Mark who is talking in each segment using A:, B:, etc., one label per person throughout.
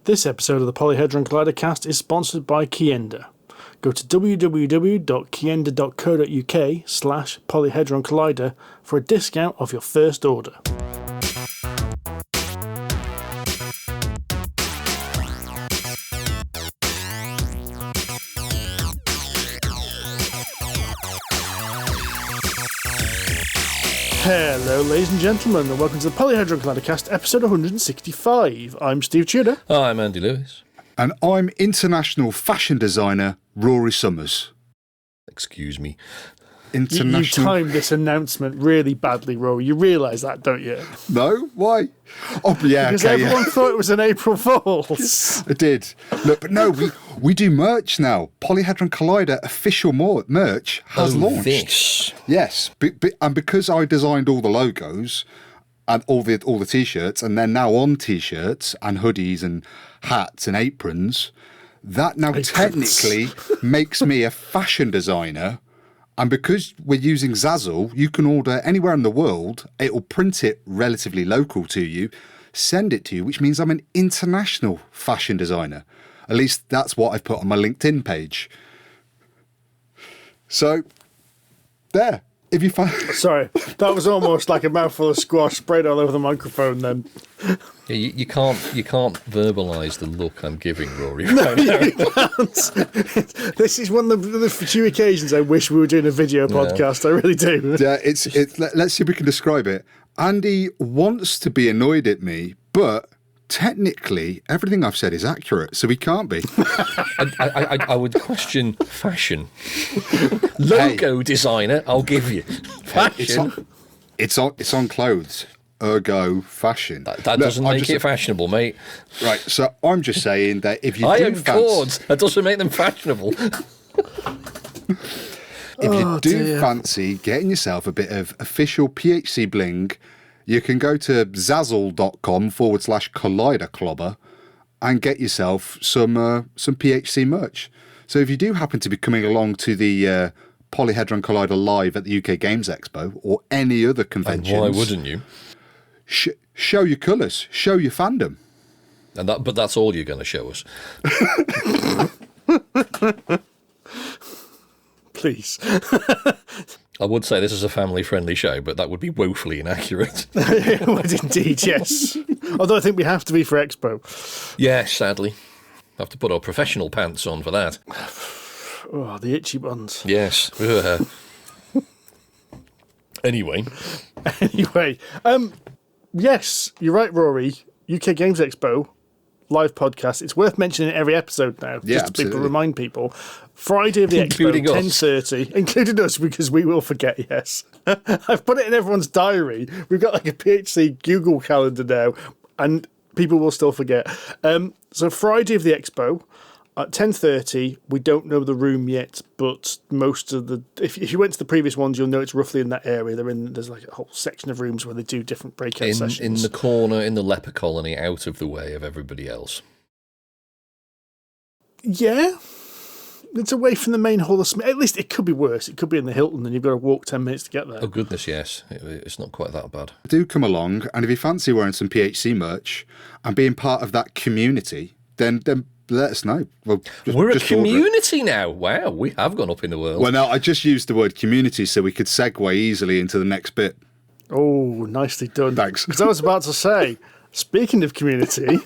A: This episode of the Polyhedron Collider Cast is sponsored by Kienda. Go to www.kienda.co.uk/Polyhedron Collider for a discount off your first order. Hello, ladies and gentlemen, and welcome to the Polyhedron Collider Cast, episode 165. I'm Steve Tudor.
B: I'm Andy Lewis.
C: And I'm international fashion designer Rory Summers.
B: Excuse me.
A: You timed this announcement really badly, Rory. You realise that, don't you?
C: No? Why? Oh, yeah.
A: Because everyone thought it was an April Fool's.
C: I did. Look, but no, we do merch now. Polyhedron Collider official merch has launched.
B: This.
C: Yes, and because I designed all the logos and all the t-shirts, and they're now on t-shirts and hoodies and hats and aprons, that now technically makes me a fashion designer. And because we're using Zazzle, you can order anywhere in the world. It will print it relatively local to you, send it to you, which means I'm an international fashion designer. At least that's what I've put on my LinkedIn page. So, there. If you find...
A: Sorry, that was almost like a mouthful of squash sprayed all over the microphone then.
B: Yeah, you can't verbalise the look I'm giving, Rory.
A: No, you can't. This is one of the few occasions I wish we were doing a video podcast. I really do.
C: Yeah, let's see if we can describe it. Andy wants to be annoyed at me, but technically everything I've said is accurate, so he can't be.
B: I would question fashion. Logo designer, I'll give you. Fashion.
C: It's on clothes. Ergo fashion.
B: That doesn't make it fashionable, mate.
C: Right, so I'm just saying that if you
B: iron cords, that doesn't make them fashionable.
C: If you fancy getting yourself a bit of official PHC bling, you can go to zazzle.com/colliderclobber and get yourself some PHC merch. So if you do happen to be coming along to the Polyhedron Collider Live at the UK Games Expo or any other conventions,
B: and why wouldn't you?
C: Show your colours, show your fandom.
B: But that's all you're going to show us.
A: Please.
B: I would say this is a family-friendly show, but that would be woefully inaccurate.
A: It would indeed, yes. Although I think we have to be for Expo.
B: Yes, sadly. Have to put our professional pants on for that.
A: Oh, the itchy ones.
B: Yes. Anyway.
A: Yes, you're right, Rory. UK Games Expo live podcast. It's worth mentioning every episode now, just to remind people. Friday of the
B: including
A: Expo,
B: us.
A: 10:30, including us, because we will forget, yes. I've put it in everyone's diary. We've got like a PHC Google calendar now, and people will still forget. So Friday of the Expo, at 10:30, we don't know the room yet, but most of the... If you went to the previous ones, you'll know it's roughly in that area. There's like a whole section of rooms where they do different breakout sessions.
B: In the corner, in the leper colony, out of the way of everybody else.
A: Yeah. It's away from the main hall of Smith. At least it could be worse. It could be in the Hilton and you've got to walk 10 minutes to get there.
B: Oh, goodness, yes. It's not quite that bad.
C: Do come along, and if you fancy wearing some PHC merch and being part of that community, then let us know.
B: We're a community now. Wow, we have gone up in the world.
C: Well, no, I just used the word community so we could segue easily into the next bit.
A: Oh, nicely done.
C: Thanks.
A: Because I was about to say, speaking of community,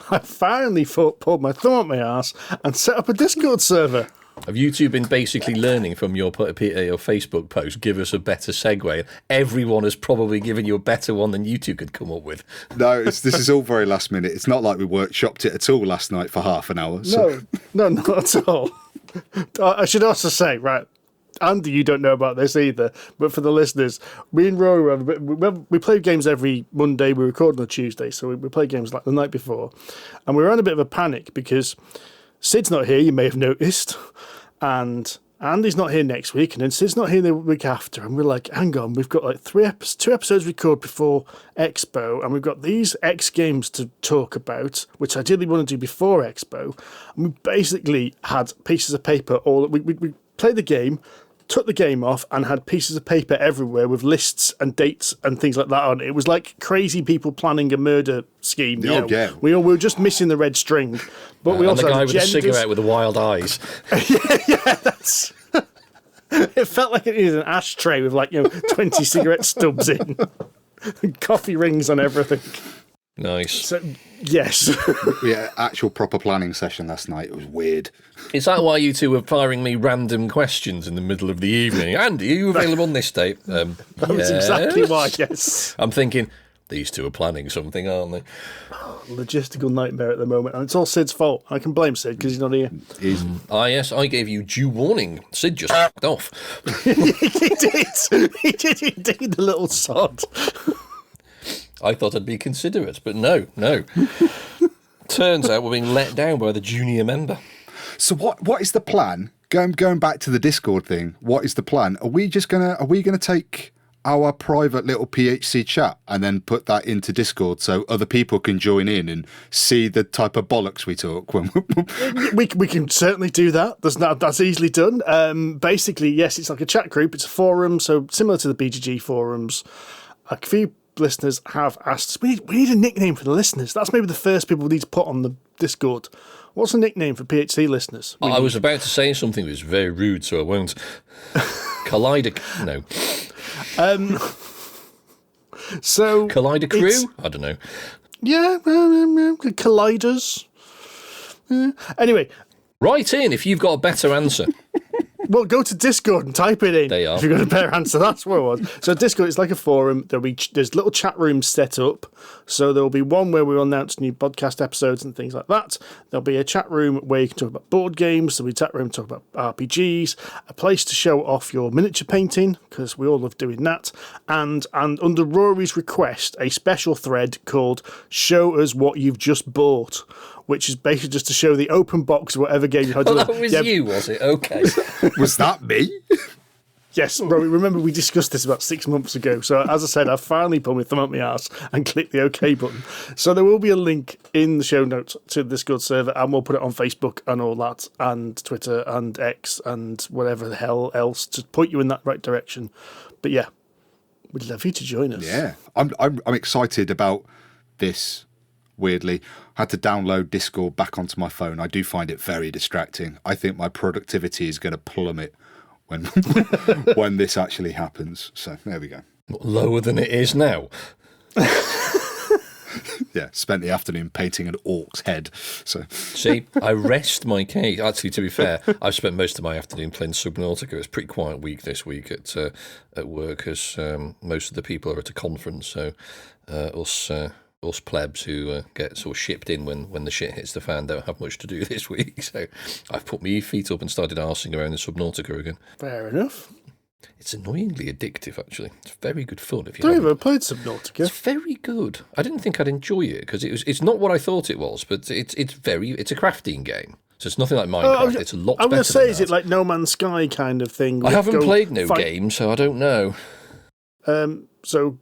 A: I finally pulled my thumb up my arse and set up a Discord server.
B: Have you two been basically learning from your Facebook post, give us a better segue? Everyone has probably given you a better one than you two could come up with.
C: No, this is all very last minute. It's not like we workshopped it at all last night for half an hour.
A: So. No, not at all. I should also say, right, Andy, you don't know about this either, but for the listeners, me and Rory, we play games every Monday. We record on a Tuesday, so we play games like the night before. And we were in a bit of a panic because Sid's not here, you may have noticed, and Andy's not here next week, and then Sid's not here the week after, and we're like, hang on, we've got like two episodes record before Expo, and we've got these X games to talk about, which I ideally want to do before Expo, and we basically had pieces of paper we played the game, took the game off and had pieces of paper everywhere with lists and dates and things like that on. It was like crazy people planning a murder scheme. You know?
C: Yeah.
A: We were just missing the red string. But we
B: And
A: also
B: the guy
A: had
B: with the
A: agendas.
B: cigarette with the wild eyes.
A: That's... It felt like it was an ashtray with 20 cigarette stubs in. And coffee rings on everything.
B: Nice.
A: So, yes.
C: We had an actual proper planning session last night. It was weird.
B: Is that why you two were firing me random questions in the middle of the evening? Andy, are you available on this date?
A: That was exactly why, yes.
B: I'm thinking, these two are planning something, aren't they?
A: Logistical nightmare at the moment. And it's all Sid's fault. I can blame Sid because he's not here.
B: Yes, I gave you due warning. Sid just f***ed off.
A: He did. He did indeed, the little sod.
B: I thought I'd be considerate, but no. Turns out we're being let down by the junior member.
C: So what is the plan? Going back to the Discord thing, what is the plan? Are we gonna take our private little PHC chat and then put that into Discord so other people can join in and see the type of bollocks we talk when
A: We can certainly do that. That's easily done. Basically, yes, it's like a chat group. It's a forum, so similar to the BGG forums. A few listeners have asked, we need a nickname for the listeners. That's maybe the first people we need to put on the Discord. What's a nickname for PHC listeners?
B: I was about to say something that was very rude, so I won't. Collider... No.
A: So
B: Collider Crew? I don't know.
A: Yeah, colliders. Yeah. Anyway,
B: Write in if you've got a better answer.
A: well, go to Discord and type it in.
B: They are.
A: If you've got a better answer, that's what it was. So Discord is like a forum. There's little chat rooms set up. So there'll be one where we'll announce new podcast episodes and things like that. There'll be a chat room where you can talk about board games. There'll be a chat room to talk about RPGs. A place to show off your miniature painting, because we all love doing that. And under Rory's request, a special thread called "Show Us What You've Just Bought," which is basically just to show the open box of whatever game you had.
B: Oh, that was you, was it? Okay.
C: was that me?
A: Yes, Rory, remember we discussed this about 6 months ago. So as I said, I finally put my thumb up my arse and clicked the OK button. So there will be a link in the show notes to the Discord server, and we'll put it on Facebook and all that, and Twitter and X and whatever the hell else to point you in that right direction. But yeah, we'd love you to join us.
C: Yeah, I'm excited about this. Weirdly, I had to download Discord back onto my phone. I do find it very distracting. I think my productivity is going to plummet when when this actually happens. So there we go.
B: Lower than it is now.
C: Yeah, spent the afternoon painting an orc's head. So
B: See, I rest my case. Actually, to be fair, I've spent most of my afternoon playing Subnautica. It's a pretty quiet week this week at work, as most of the people are at a conference. So us plebs who get sort of shipped in when the shit hits the fan don't have much to do this week. So I've put my feet up and started arsing around in Subnautica again.
A: Fair enough.
B: It's annoyingly addictive, actually. It's very good fun. If you
A: I've
B: haven't.
A: never played Subnautica.
B: It's very good. I didn't think I'd enjoy it because it's not what I thought it was, but it's a crafting game. So it's nothing like Minecraft. It's a lot better.
A: I'm going to say,
B: than
A: is
B: that.
A: it like No Man's Sky kind of thing?
B: I haven't played no game, so I don't know.
A: So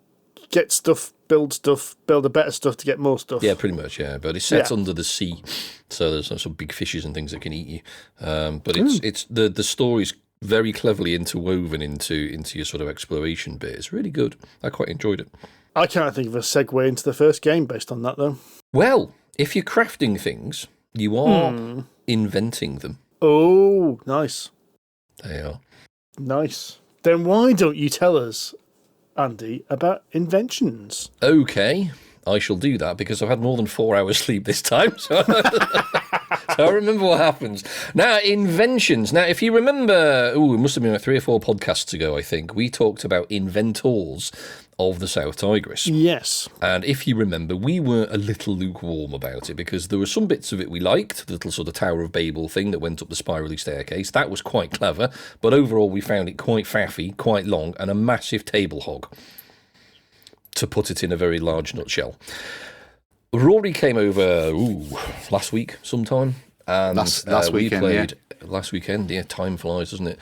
A: get stuff, build a better stuff to get more stuff.
B: Yeah, pretty much, yeah. But it's set under the sea, so there's some big fishes and things that can eat you. But it's the story's very cleverly interwoven into your sort of exploration bit. It's really good. I quite enjoyed it.
A: I can't think of a segue into the first game based on that, though.
B: Well, if you're crafting things, you are inventing them.
A: Oh, nice.
B: They are.
A: Nice. Then why don't you tell us, Andy, about Inventions?
B: Okay, I shall do that because I've had more than 4 hours sleep this time. So I remember what happens. Now, Inventions. Now, if you remember, it must have been like 3 or 4 podcasts ago, I think, we talked about inventors of the South Tigris.
A: Yes.
B: And if you remember, we were a little lukewarm about it because there were some bits of it we liked, the little sort of Tower of Babel thing that went up the spirally staircase. That was quite clever, but overall we found it quite faffy, quite long, and a massive table hog, to put it in a very large nutshell. Rory came over last week sometime. And
C: last
B: we
C: weekend,
B: played last weekend. Yeah, time flies, doesn't it?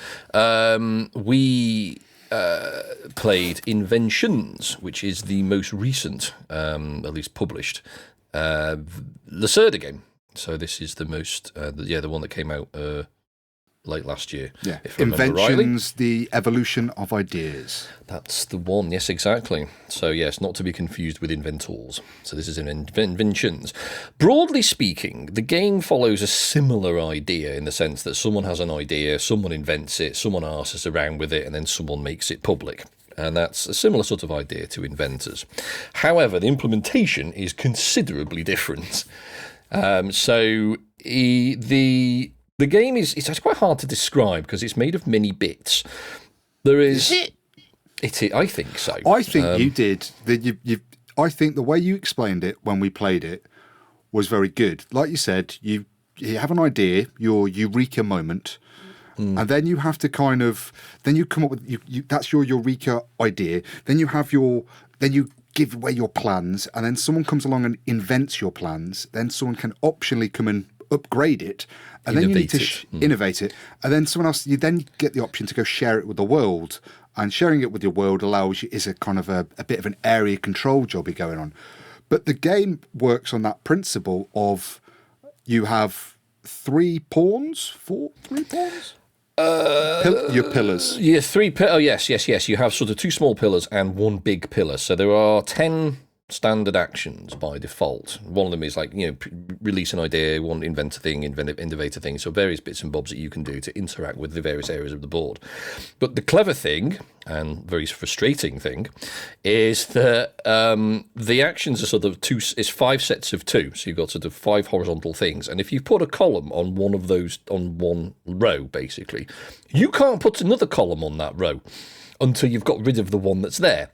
B: We played Inventions, which is the most recent, at least published, Lacerda game. So this is the most, the one that came out late last year.
C: Yeah,
B: if I remember rightly.
C: Inventions, the evolution of ideas.
B: That's the one, yes, exactly. So, yes, not to be confused with Inventors. So this is in Inventions. Broadly speaking, the game follows a similar idea in the sense that someone has an idea, someone invents it, someone asks around with it, and then someone makes it public. And that's a similar sort of idea to Inventors. However, the implementation is considerably different. The game it's quite hard to describe because it's made of many bits. There is it. I think so.
C: I think you did. I think the way you explained it when we played it was very good. Like you said, you have an idea, your eureka moment. And then you have to then you come up with that's your eureka idea. Then you have then you give away your plans, and then someone comes along and invents your plans. Then someone can optionally come and upgrade it, and then you need to innovate it. And then someone else, you then get the option to go share it with the world. And sharing it with your world allows you is a kind of a bit of an area control jobby going on. But the game works on that principle of you have 3 pawns. Your pillars.
B: Yeah, 3 pillars. Oh, yes. You have sort of 2 small pillars and 1 big pillar. So there are 10 standard actions by default. One of them is release an idea, invent a thing, innovate a thing. So various bits and bobs that you can do to interact with the various areas of the board. But the clever thing, and very frustrating thing, is that the actions are sort of it's 5 sets of 2. So you've got sort of 5 horizontal things. And if you put a column on one of those, on one row, basically, you can't put another column on that row until you've got rid of the one that's there.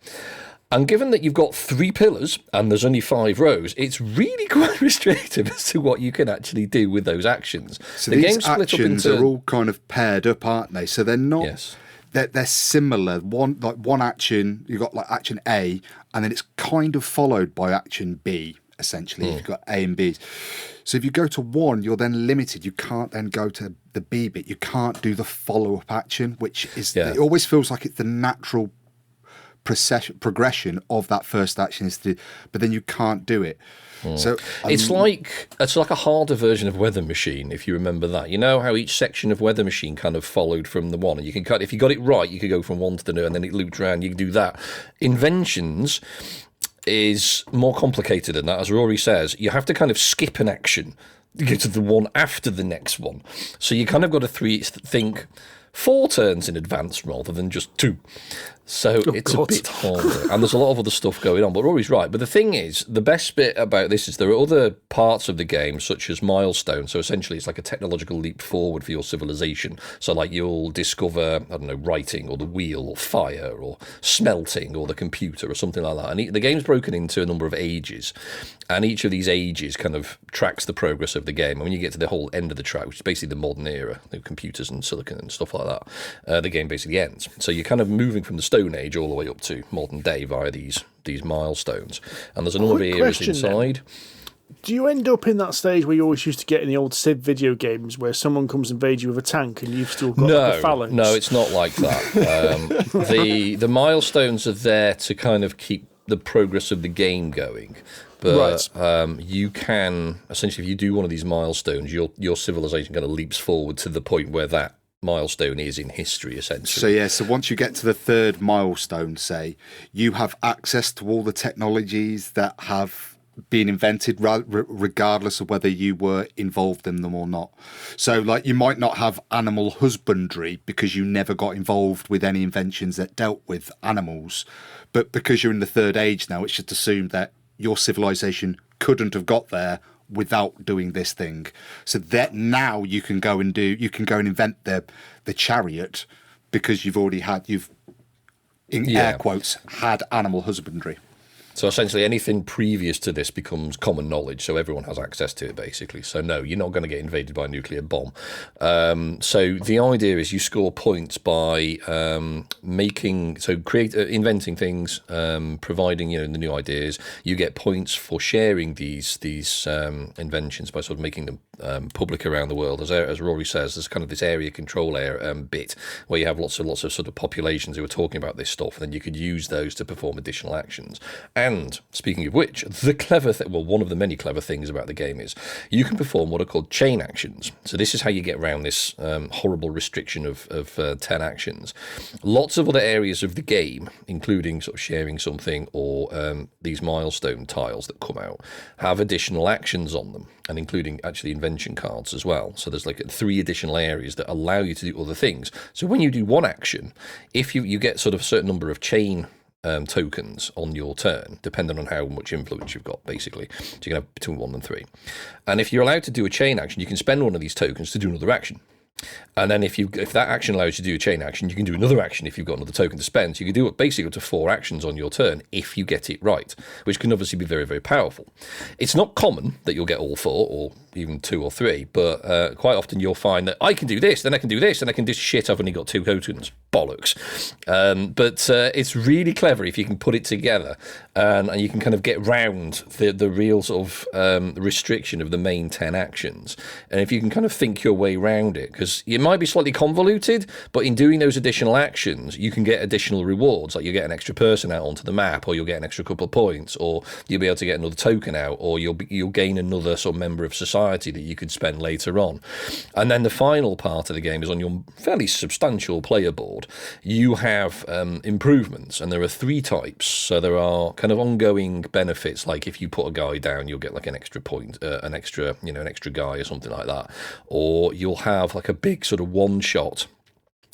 B: And given that you've got 3 pillars and there's only 5 rows, it's really quite restrictive as to what you can actually do with those actions.
C: So these actions are all kind of paired up, aren't they? So they're not. Yes. They're similar. One action, you've got like action A, and then it's kind of followed by action B. Essentially, you've got A and B. So if you go to 1, you're then limited. You can't then go to the B bit. You can't do the follow-up action, which is it always feels like it's the natural progression of that first action but then you can't do it. So
B: it's like a harder version of Weather Machine, if you remember that. You know how each section of Weather Machine kind of followed from the one, and you can if you got it right, you could go from 1 to the new, and then it looped around. You can do that. Inventions is more complicated than that. As Rory says, you have to kind of skip an action to get to the one after the next one. So you kind of got to think 4 turns in advance rather than just 2. So it's a bit harder. And there's a lot of other stuff going on. But Rory's right. But the thing is, the best bit about this is there are other parts of the game, such as milestones. So essentially, it's like a technological leap forward for your civilization. So like you'll discover, I don't know, writing or the wheel or fire or smelting or the computer or something like that. And the game's broken into a number of ages. And each of these ages kind of tracks the progress of the game. And when you get to the whole end of the track, which is basically the modern era, the computers and silicon and stuff like that, the game basically ends. So you're kind of moving from the Stone Age all the way up to modern day via these milestones. And there's a number of areas inside.
A: Then. Do you end up in that stage where you always used to get in the old Civ video games where someone comes and invades you with a tank and you've still got the phalanx?
B: No, it's not like that. The milestones are there to kind of keep the progress of the game going. But you can, essentially, if you do one of these milestones, your civilization kind of leaps forward to the point where that milestone is in history, essentially.
C: So once you get to the 3rd milestone, say, you have access to all the technologies that have been invented, regardless of whether you were involved in them or not. So, like, you might not have animal husbandry because you never got involved with any inventions that dealt with animals. But because you're in the 3rd age now, it's just assumed that your civilization couldn't have got there without doing this thing. So that now you can go and invent the chariot because you've already air quotes, had animal husbandry.
B: So essentially anything previous to this becomes common knowledge, so everyone has access to it, basically. So no, you're not going to get invaded by a nuclear bomb. So the idea is you score points by inventing things, providing the new ideas. You get points for sharing these inventions by sort of making them public around the world. As Rory says, there's kind of this area control bit where you have lots of sort of populations who are talking about this stuff, and then you could use those to perform additional actions. And And speaking of which, the clever one of the many clever things about the game is you can perform what are called chain actions. So this is how you get around this horrible restriction of 10 actions. Lots of other areas of the game, including sort of sharing something or these milestone tiles that come out, have additional actions on them, and including actually invention cards as well. So there's like 3 additional areas that allow you to do other things. So when you do one action, if you get sort of a certain number of chain tokens on your turn, depending on how much influence you've got, basically. So you can have between 1 and 3. And if you're allowed to do a chain action, you can spend one of these tokens to do another action. And then if that action allows you to do a chain action, you can do another action if you've got another token to spend. So you can do basically up to 4 actions on your turn if you get it right, which can obviously be very, very powerful. It's not common that you'll get all 4 or even 2 or 3, but quite often you'll find that I can do this, then I can do this, and I can do shit, I've only got 2 tokens. Bollocks. But it's really clever if you can put it together and you can kind of get round the real sort of restriction of the main 10 actions. And if you can kind of think your way around it, because it might be slightly convoluted, but in doing those additional actions, you can get additional rewards, like you'll get an extra person out onto the map, or you'll get an extra couple of points, or you'll be able to get another token out, or you'll gain another sort of member of society that you could spend later on. And then the final part of the game is on your fairly substantial player board. You have improvements, and there are 3 types. So there are kind of ongoing benefits, like if you put a guy down, you'll get like an extra point, an extra guy or something like that, or you'll have like a big sort of one-shot.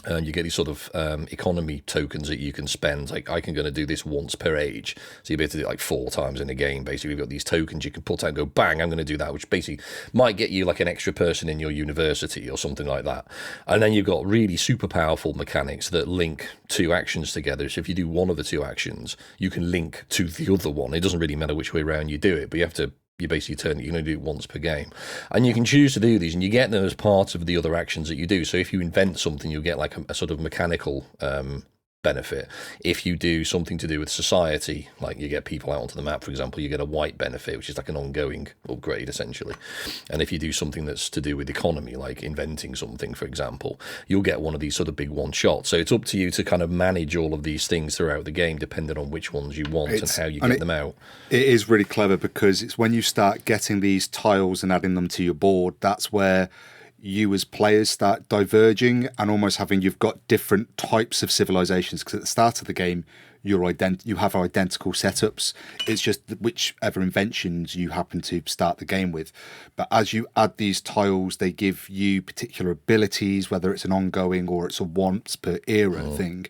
B: You get these sort of economy tokens that you can spend. Like, I can going to do this once per age. So you'll be able to do it like 4 times in a game. Basically, you've got these tokens you can put out and go, bang, I'm going to do that, which basically might get you like an extra person in your university or something like that. And then you've got really super powerful mechanics that link 2 actions together. So if you do one of the 2 actions, you can link to the other one. It doesn't really matter which way around you do it, but you basically you can only do it once per game. And you can choose to do these, and you get them as part of the other actions that you do. So if you invent something, you'll get like a sort of mechanical benefit. If you do something to do with society, like you get people out onto the map, for example, you get a white benefit, which is like an ongoing upgrade, essentially. And if you do something that's to do with economy, like inventing something, for example, you'll get one of these sort of big one-shots. So it's up to you to kind of manage all of these things throughout the game, depending on which ones you want and how you get them out.
C: It is really clever, because it's when you start getting these tiles and adding them to your board, that's where you as players start diverging and almost you've got different types of civilizations, because at the start of the game you have identical setups. It's just whichever inventions you happen to start the game with. But as you add these tiles, they give you particular abilities, whether it's an ongoing or it's a once per era thing,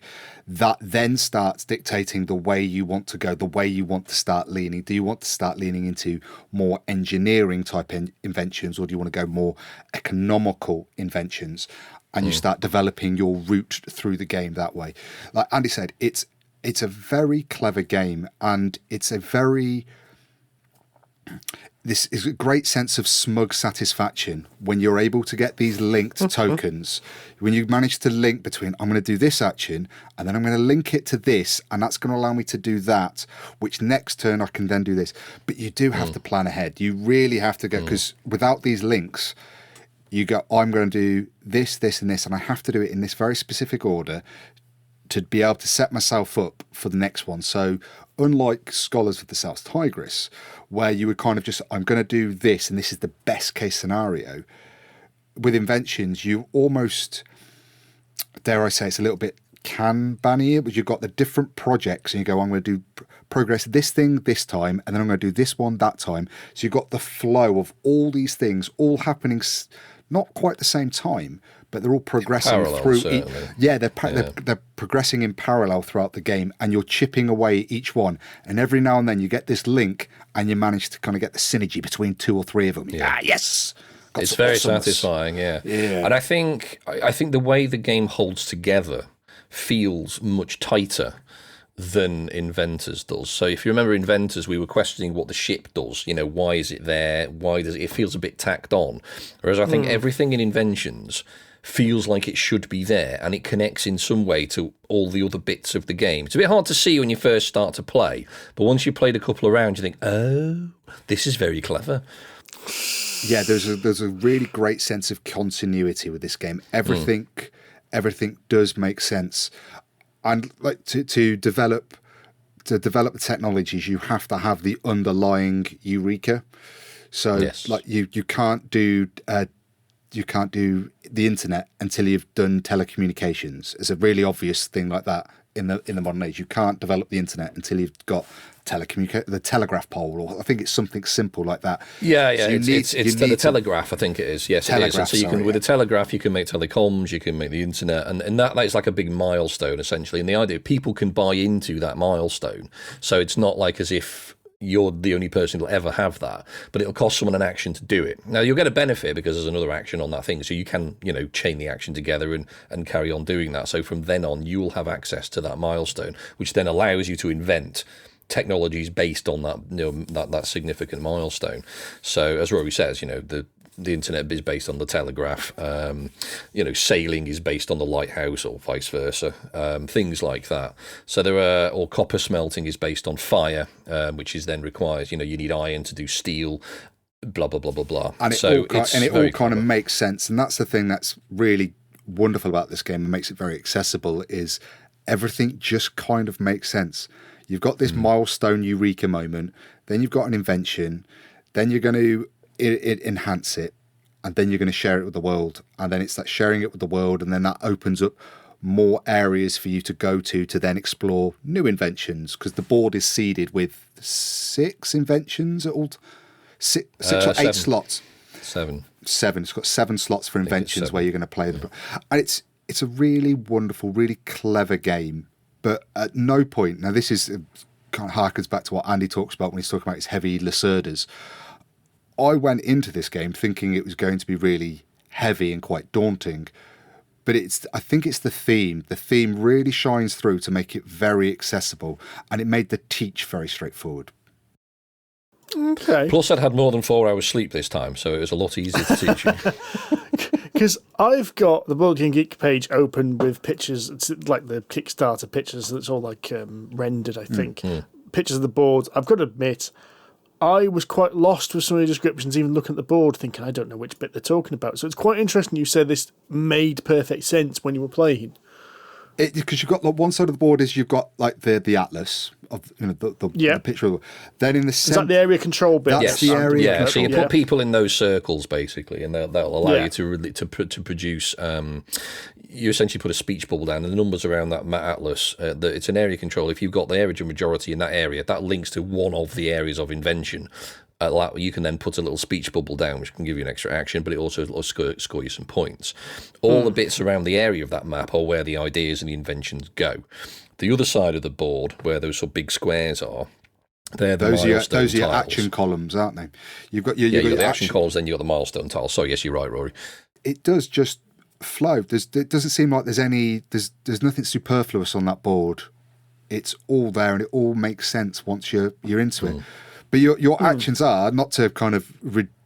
C: that then starts dictating the way you want to go, the way you want to start leaning. Do you want to start leaning into more engineering type inventions, or do you want to go more economical inventions? And you start developing your route through the game that way. Like Andy said, it's a very clever game, and this is a great sense of smug satisfaction when you're able to get these linked tokens. When you manage to link between, I'm going to do this action, and then I'm going to link it to this, and that's going to allow me to do that, which next turn I can then do this. But you do have to plan ahead. You really have to go, because without these links, you go, I'm going to do this, this, and this, and I have to do it in this very specific order to be able to set myself up for the next one. So unlike Scholars of the South Tigris, where you would kind of just, I'm going to do this, and this is the best case scenario, with Inventions, you almost, dare I say, it's a little bit Kanban-y, but you've got the different projects, and you go, I'm going to do progress this thing this time, and then I'm going to do this one that time. So you've got the flow of all these things all happening not quite the same time, but they're all progressing
B: parallel,
C: through. They're progressing in parallel throughout the game, and you're chipping away at each one. And every now and then you get this link, and you manage to kind of get the synergy between 2 or 3 of them.
B: Yeah.
C: Yes.
B: It's very satisfying. Yeah. And I think the way the game holds together feels much tighter than Inventors does. So if you remember Inventors, we were questioning what the ship does. Why is it there? Why does it feels a bit tacked on? Whereas I think everything in Inventions feels like it should be there, and it connects in some way to all the other bits of the game. It's a bit hard to see when you first start to play, but once you've played a couple of rounds, you think, oh, this is very clever.
C: Yeah, there's a really great sense of continuity with this game. Everything does make sense. And like to develop to develop the technologies, you have to have the underlying eureka. So,
B: Yes.
C: like you can't do the internet until you've done telecommunications. It's a really obvious thing like that in the modern age. You can't develop the internet until you've got the telegraph pole, or I think it's something simple like that.
B: Yeah,
C: So
B: it's the telegraph, I think it is. Yes, it is. And so you can, with the telegraph, you can make telecoms, you can make the internet, and that is like a big milestone, essentially. And the idea, people can buy into that milestone. So it's not like as if you're the only person who'll ever have that, but it'll cost someone an action to do it. Now, you'll get a benefit because there's another action on that thing, so you can, chain the action together and carry on doing that. So from then on, you will have access to that milestone, which then allows you to invent technologies based on that, that significant milestone. So as Rory says, the internet is based on the telegraph. Sailing is based on the lighthouse, or vice versa. Things like that. So or copper smelting is based on fire, which is then requires. You need iron to do steel. Blah blah blah blah blah.
C: And it all kind of makes sense. And that's the thing that's really wonderful about this game and makes it very accessible. Is everything just kind of makes sense. You've got this milestone eureka moment, then you've got an invention, then you're going to enhance it, and then you're going to share it with the world, and then it's that sharing it with the world, and then that opens up more areas for you to go to then explore new inventions, because the board is seeded with 6 inventions at all, 6 or 8 slots.
B: 7.
C: It's got 7 slots for inventions where you're going to play them, and it's a really wonderful, really clever game. But at no point, now this is kind of harkens back to what Andy talks about when he's talking about his heavy Lacerdas. I went into this game thinking it was going to be really heavy and quite daunting, but I think it's the theme. The theme really shines through to make it very accessible, and it made the teach very straightforward.
A: Okay.
B: Plus, I'd had more than 4 hours sleep this time, so it was a lot easier to teach you.
A: Because I've got the Board Game Geek page open with pictures. It's like the Kickstarter pictures. It's all like rendered, I think. Pictures of the board. I've got to admit, I was quite lost with some of the descriptions, even looking at the board, thinking, I don't know which bit they're talking about. So it's quite interesting you said this made perfect sense when you were playing.
C: Because you've got one side of the board is you've got like the atlas of the picture of the, then in the center,
A: is that the area control bit?
C: That's the area.
B: Yeah, so you put people in those circles basically, and that'll allow you to produce. You essentially put a speech bubble down, and the numbers around that atlas. It's an area control. If you've got the area majority in that area, that links to one of the areas of invention. You can then put a little speech bubble down, which can give you an extra action, but it also will score you some points. All the bits around the area of that map are where the ideas and the inventions go. The other side of the board, where those sort of big squares are, they're the milestone
C: those are your
B: tiles.
C: action columns, aren't they? You've got
B: your the action columns, then you've got the milestone tiles. So yes, you're right, Rory.
C: It does just flow. It doesn't seem like there's nothing superfluous on that board. It's all there, and it all makes sense once you're into it. But your actions are, not to kind of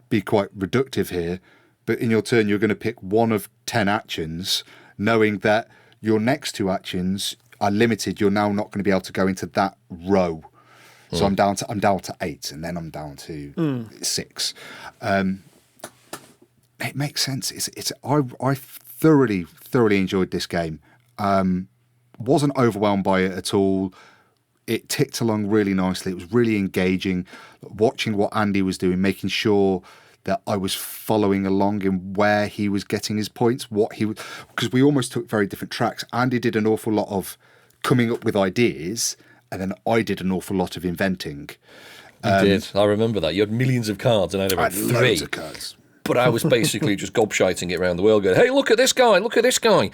C: be quite reductive here, but in your turn you're going to pick one of 10 actions, knowing that your next 2 actions are limited. You're now not going to be able to go into that row. So I'm down to 8, and then I'm down to 6. It makes sense. I thoroughly enjoyed this game. Wasn't overwhelmed by it at all. It ticked along really nicely. It was really engaging. Watching what Andy was doing, making sure that I was following along in where he was getting his points, because we almost took very different tracks. Andy did an awful lot of coming up with ideas, and then I did an awful lot of inventing.
B: You did. I remember that. You had millions of cards, and I had about 3.
C: Loads of cards.
B: But I was basically just gobshiting it around the world, going, "Hey, look at this guy! Look at this guy!"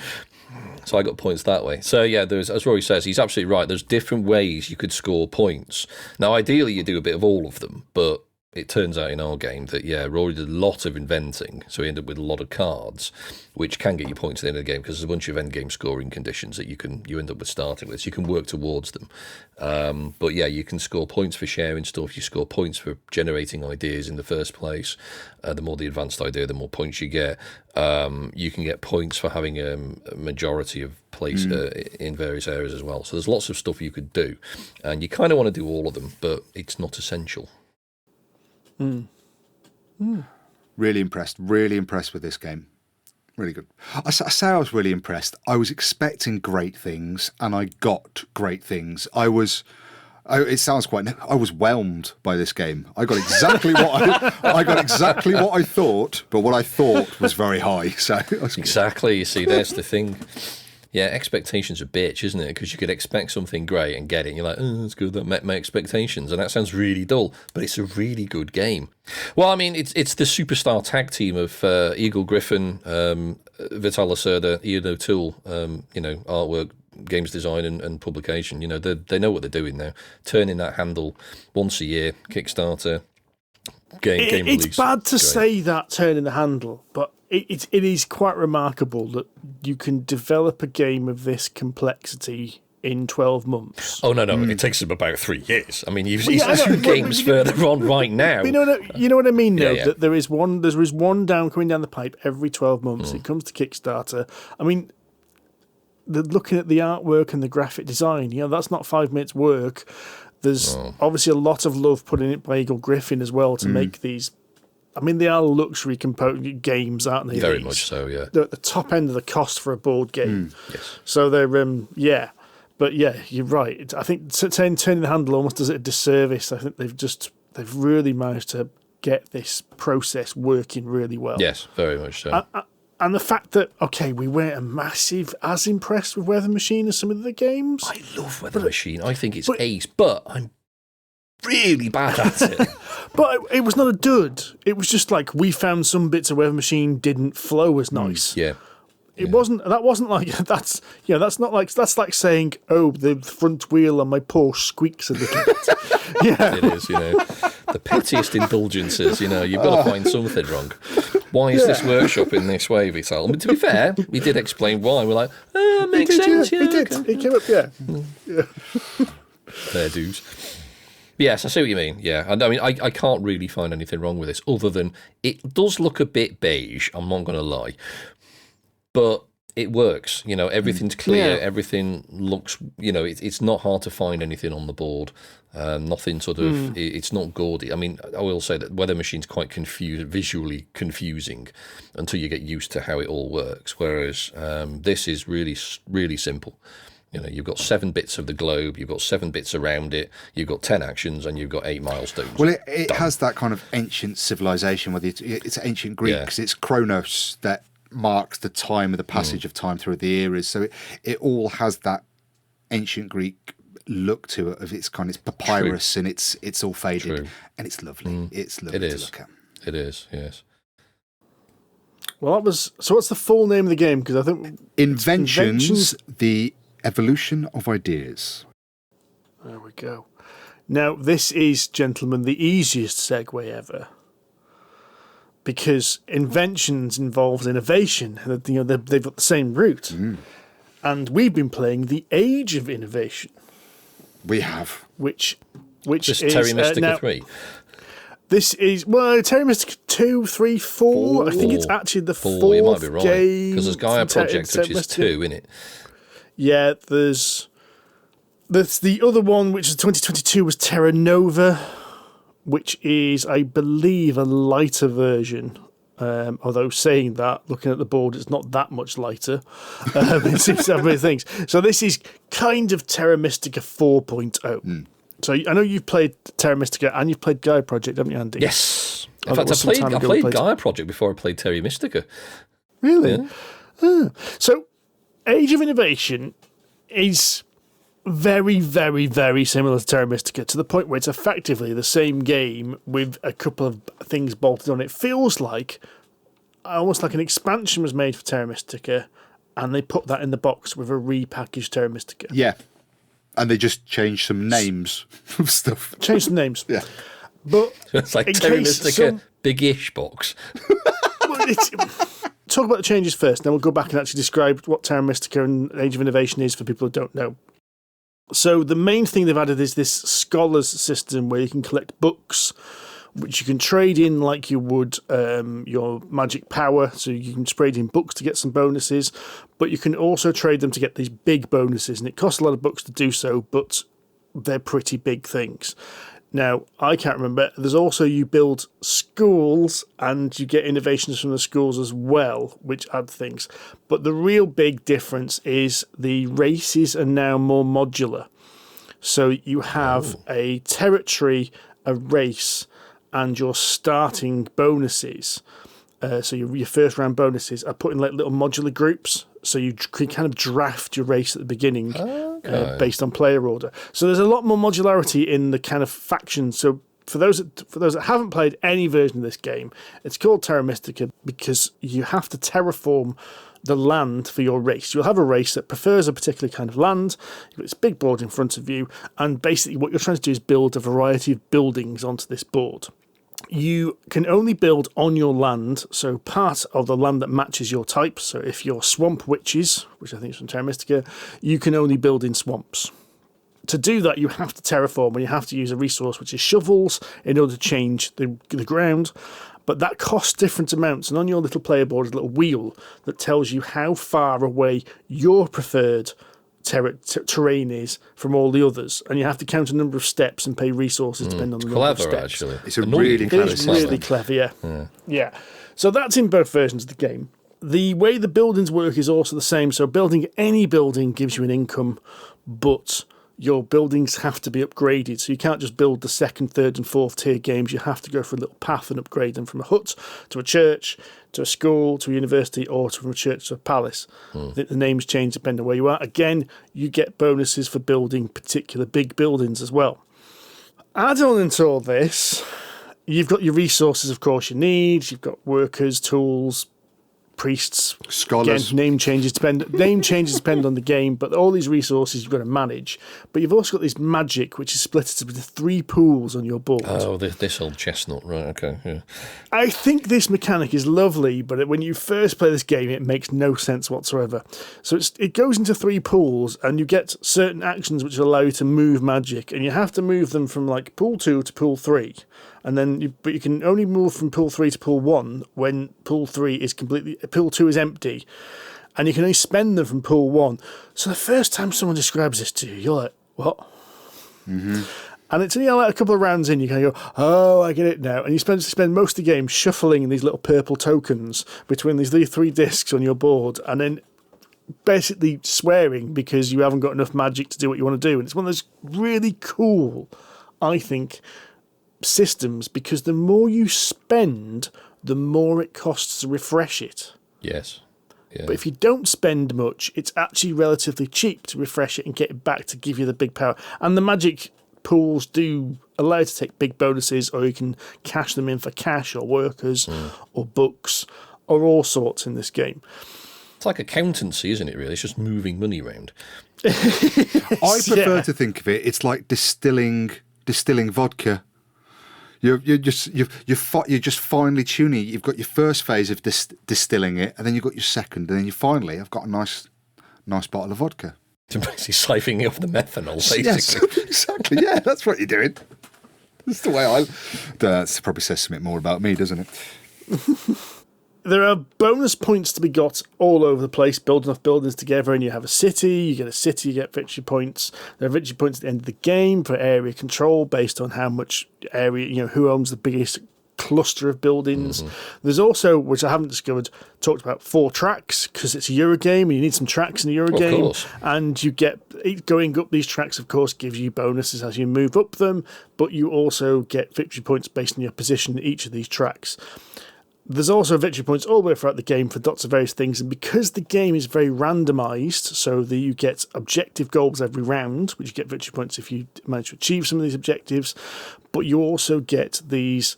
B: So I got points that way. So yeah, as Rory says, he's absolutely right. There's different ways you could score points. Now, ideally, you do a bit of all of them, but it turns out in our game that, Rory did a lot of inventing, so he ended up with a lot of cards, which can get you points at the end of the game, because there's a bunch of end-game scoring conditions that you end up with starting with, so you can work towards them. But yeah, you can score points for sharing stuff, you score points for generating ideas in the first place. The more the advanced idea, the more points you get. You can get points for having a majority of place in various areas as well. So there's lots of stuff you could do, and you kind of want to do all of them, but it's not essential.
C: Really impressed with this game. Really good. I say I was really impressed. I was expecting great things, and I got great things. I was Oh, it sounds quite. I was whelmed by this game. I got exactly what I thought, but what I thought was very high. So
B: exactly. You see, there's the thing. Yeah, expectations are a bitch, isn't it? Because you could expect something great and get it, and you're like, oh, that's good, that met my expectations, and that sounds really dull, but it's a really good game. Well, I mean, it's the superstar tag team of Eagle Griffin, Vital Lacerda, Ian O'Toole, artwork, games design and publication. They know what they're doing now. Turning that handle once a year, Kickstarter, game release.
A: It's bad to say that, turning the handle, but it is quite remarkable that you can develop a game of this complexity in 12 months.
B: Oh, no, it takes them about 3 years. I mean, you've seen games further on right now.
A: You know what I mean, though?
B: Yeah.
A: That there is one coming down the pipe every 12 months. It comes to Kickstarter. I mean, looking at the artwork and the graphic design, that's not 5 minutes work. There's obviously a lot of love put in it by Eagle Griffin as well to make these. I mean, they are luxury component games, aren't they?
B: Very much so, yeah.
A: They're at the top end of the cost for a board game.
B: Yes.
A: So they're, But yeah, you're right. I think turning the handle almost does it a disservice. I think they've really managed to get this process working really well.
B: Yes, very much so.
A: And the fact that, we weren't as impressed with Weather Machine as some of the games.
B: I love Weather Machine. I think it's ace, but I'm really bad at it.
A: But it was not a dud. It was just like we found some bits of Weather Machine didn't flow as nice.
B: Yeah.
A: It wasn't. That wasn't like that's. That's not like that's like saying, "Oh, the front wheel on my Porsche squeaks a little bit." Yeah,
B: it is. The pettiest indulgences. You've got to find something wrong. Why is this workshop in this way, Vital? I mean, to be fair, we did explain why. We're like, it makes sense.
A: Yeah, he did.
B: Okay.
A: He came up. Yeah.
B: Fair dues. Yes, I see what you mean. Yeah, I mean, I can't really find anything wrong with this, other than it does look a bit beige. I'm not going to lie. But it works, everything's clear, everything looks, it's not hard to find anything on the board. Nothing sort of, it's not gaudy. I mean, I will say that Weather Machine's quite visually confusing until you get used to how it all works. Whereas this is really, really simple. You've got 7 bits of the globe, you've got 7 bits around it, you've got 10 actions, and you've got 8 milestones.
C: Well, it has that kind of ancient civilization, whether it's ancient Greek, because it's Chronos that marks the time of the passage of time through the eras. So it all has that ancient Greek look to it. It's papyrus. And it's all faded. And it's lovely. It's lovely to look at.
B: It is, yes.
A: Well, that was. So, what's the full name of the game? Because I think
C: Inventions, the evolution of ideas.
A: There we go. Now, this is, gentlemen, the easiest segue ever. Because Inventions involves innovation. They've got the same root. And we've been playing The Age of Innovation.
C: We have.
A: Which
B: Just
A: is...
B: Terra Mystica 3.
A: This is... Well, Terra Mystica 2, 3, 4. I think it's actually the 4th
B: You might be right.
A: game.
B: Because there's Gaia Project, which is 2, isn't it?
A: Yeah, there's the other one, which is 2022, was Terra Nova, which is, I believe, a lighter version. Although saying that, looking at the board, it's not that much lighter. It seems to have many things. So this is kind of Terra Mystica 4.0. So I know you've played Terra Mystica and you've played Gaia Project, haven't you, Andy?
B: Yes. In fact, I played Gaia Project before I played Terra Mystica.
A: Really?
B: Yeah.
A: So Age of Innovation is very, very, very similar to Terra Mystica, to the point where it's effectively the same game with a couple of things bolted on. It feels like almost like an expansion was made for Terra Mystica and they put that in the box with a repackaged Terra Mystica.
C: Yeah. And they just changed some names of stuff.
A: Changed some names.
C: Yeah.
A: But
B: it's like Terra Mystica big-ish box.
A: Talk about the changes first, then we'll go back and actually describe what Terra Mystica and Age of Innovation is for people who don't know. So the main thing they've added is this scholars system where you can collect books, which you can trade in like you would your magic power. So you can trade in books to get some bonuses, but you can also trade them to get these big bonuses. And it costs a lot of books to do so, but they're pretty big things. Now, I can't remember. There's also you build schools and you get innovations from the schools as well, which add things. But the real big difference is the races are now more modular. So you have a territory, a race, and your starting bonuses. So your first round bonuses are put in like little modular groups. So you can kind of draft your race at the beginning based on player order. So there's a lot more modularity in the kind of factions. So for those that haven't played any version of this game, it's called Terra Mystica because you have to terraform the land for your race. You'll have a race that prefers a particular kind of land. You've got this big board in front of you, and basically what you're trying to do is build a variety of buildings onto this board. You can only build on your land, so part of the land that matches your type. So if you're swamp witches, which I think is from Terra Mystica, you can only build in swamps. To do that, you have to terraform, and you have to use a resource which is shovels in order to change the ground. But that costs different amounts, and on your little player board is a little wheel that tells you how far away your preferred terrain is from all the others, and you have to count a number of steps and pay resources depending on the number of steps.
B: Actually.
C: It's a really clever
A: It is really clever, yeah. So that's in both versions of the game. The way the buildings work is also the same. So building any building gives you an income, but your buildings have to be upgraded. So you can't just build the second, third, and fourth tier games. You have to go for a little path and upgrade them from a hut to a church, to a school, to a university, or from a church to a palace. The names change depending on where you are. Again, you get bonuses for building particular big buildings as well. Add on into all this, you've got your resources, of course, you need. You've got workers, tools, priests,
C: scholars.
A: Again, name changes depend on the game, but all these resources you've got to manage. But you've also got this magic, which is split into 3 pools on your board.
B: Oh, this old chestnut, right? Okay, yeah.
A: I think this mechanic is lovely, but when you first play this game, it makes no sense whatsoever. So it goes into 3 pools, and you get certain actions which allow you to move magic, and you have to move them from like pool 2 to pool 3. And then, but you can only move from pool 3 to pool 1 when pool 3 is pool 2 is empty, and you can only spend them from pool 1. So the first time someone describes this to you, you're like, what? Mm-hmm. And it's only like a couple of rounds in, you kind of go, oh, I get it now. And you spend most of the game shuffling these little purple tokens between these 3 discs on your board, and then basically swearing because you haven't got enough magic to do what you want to do. And it's one of those really cool, I think, systems, because the more you spend, the more it costs to refresh it.
B: Yes. Yeah.
A: But if you don't spend much, it's actually relatively cheap to refresh it and get it back to give you the big power. And the magic pools do allow you to take big bonuses, or you can cash them in for cash or workers or books or all sorts in this game.
B: It's like accountancy, isn't it, really? It's just moving money around.
C: I prefer to think of it, it's like distilling vodka. You're just finely tuning it. You've got your first phase of distilling it, and then you've got your second, and then you finally have got a nice bottle of vodka.
B: So basically siphoning off the methanol, basically.
C: Yes, exactly. Yeah, that's what you're doing. That's the way that probably says something more about me, doesn't it?
A: There are bonus points to be got all over the place. Build enough buildings together and you have a city. You get a city, you get victory points. There are victory points at the end of the game for area control based on how much area, who owns the biggest cluster of buildings. There's also, which I haven't discovered, talked about 4 tracks, because it's a Euro game and you need some tracks in a Euro game. And you get, going up these tracks, of course, gives you bonuses as you move up them, but you also get victory points based on your position in each of these tracks. There's also victory points all the way throughout the game for lots of various things, and because the game is very randomised, so that you get objective goals every round, which you get victory points if you manage to achieve some of these objectives, but you also get these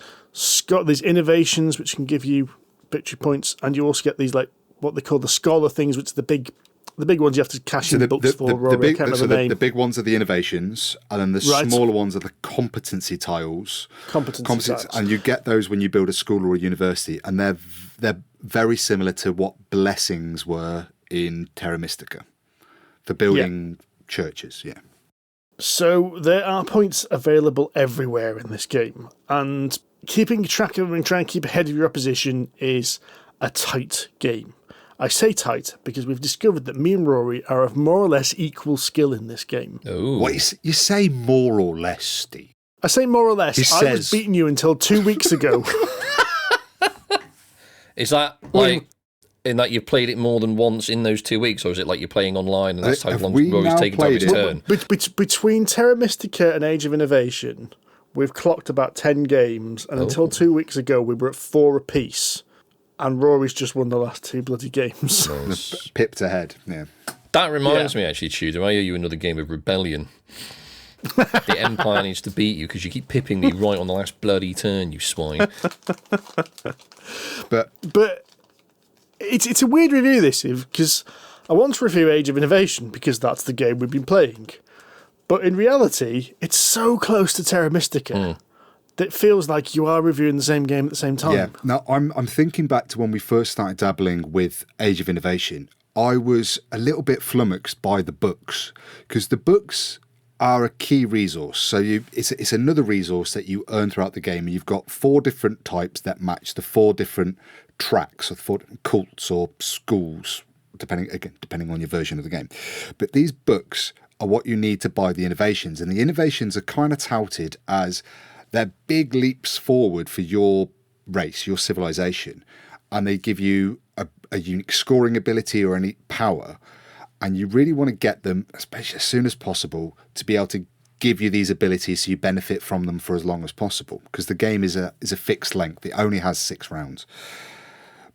A: innovations which can give you victory points, and you also get these, like, what they call the scholar things, which are the big ones you have to cash in books for.
C: The big ones are the innovations, and then the smaller ones are the competency tiles.
A: Competency tiles.
C: And you get those when you build a school or a university, and they're very similar to what blessings were in Terra Mystica for building churches. Yeah.
A: So there are points available everywhere in this game, and keeping track of them and trying to keep ahead of your opposition is a tight game. I say tight because we've discovered that me and Rory are of more or less equal skill in this game.
B: Oh,
C: what, you say more or less, Steve?
A: I say more or less. I was beating you until 2 weeks ago.
B: Is that like In that you've played it more than once in those 2 weeks, or is it like you're playing online and that's how
C: Have
B: long
C: we
B: Rory's
C: now
B: taken to have his
C: played it?
B: turn?
A: Between Terra Mystica and Age of Innovation, we've clocked about 10 games, and until 2 weeks ago, we were at 4 apiece. And Rory's just won the last 2 bloody games.
B: Nice.
C: Pipped ahead. Yeah.
B: That reminds me, actually, Tudor, I owe you another game of Rebellion. The Empire needs to beat you because you keep pipping me right on the last bloody turn, you swine.
C: But
A: it's a weird review, this, because I want to review Age of Innovation because that's the game we've been playing. But in reality, it's so close to Terra Mystica that it feels like you are reviewing the same game at the same time.
C: yeah, now I'm thinking back to when we first started dabbling with Age of Innovation. I was a little bit flummoxed by the books because the books are a key resource. So it's another resource that you earn throughout the game, and you've got 4 different types that match the 4 different tracks or 4 different cults or schools, depending on your version of the game. But these books are what you need to buy the innovations, and the innovations are kind of touted as they're big leaps forward for your race, your civilization, and they give you a unique scoring ability or any power. And you really want to get them, especially as soon as possible, to be able to give you these abilities so you benefit from them for as long as possible. Because the game is a fixed length. It only has 6 rounds.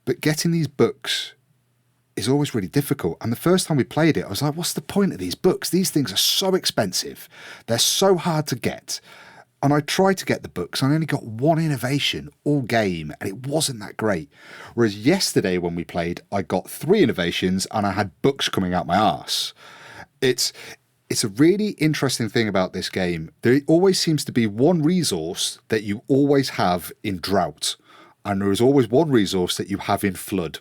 C: But getting these books is always really difficult. And the first time we played it, I was like, what's the point of these books? These things are so expensive. They're so hard to get. And I tried to get the books, and I only got 1 innovation all game, and it wasn't that great. Whereas yesterday when we played, I got 3 innovations, and I had books coming out my arse. It's a really interesting thing about this game. There always seems to be one resource that you always have in drought, and there is always one resource that you have in flood.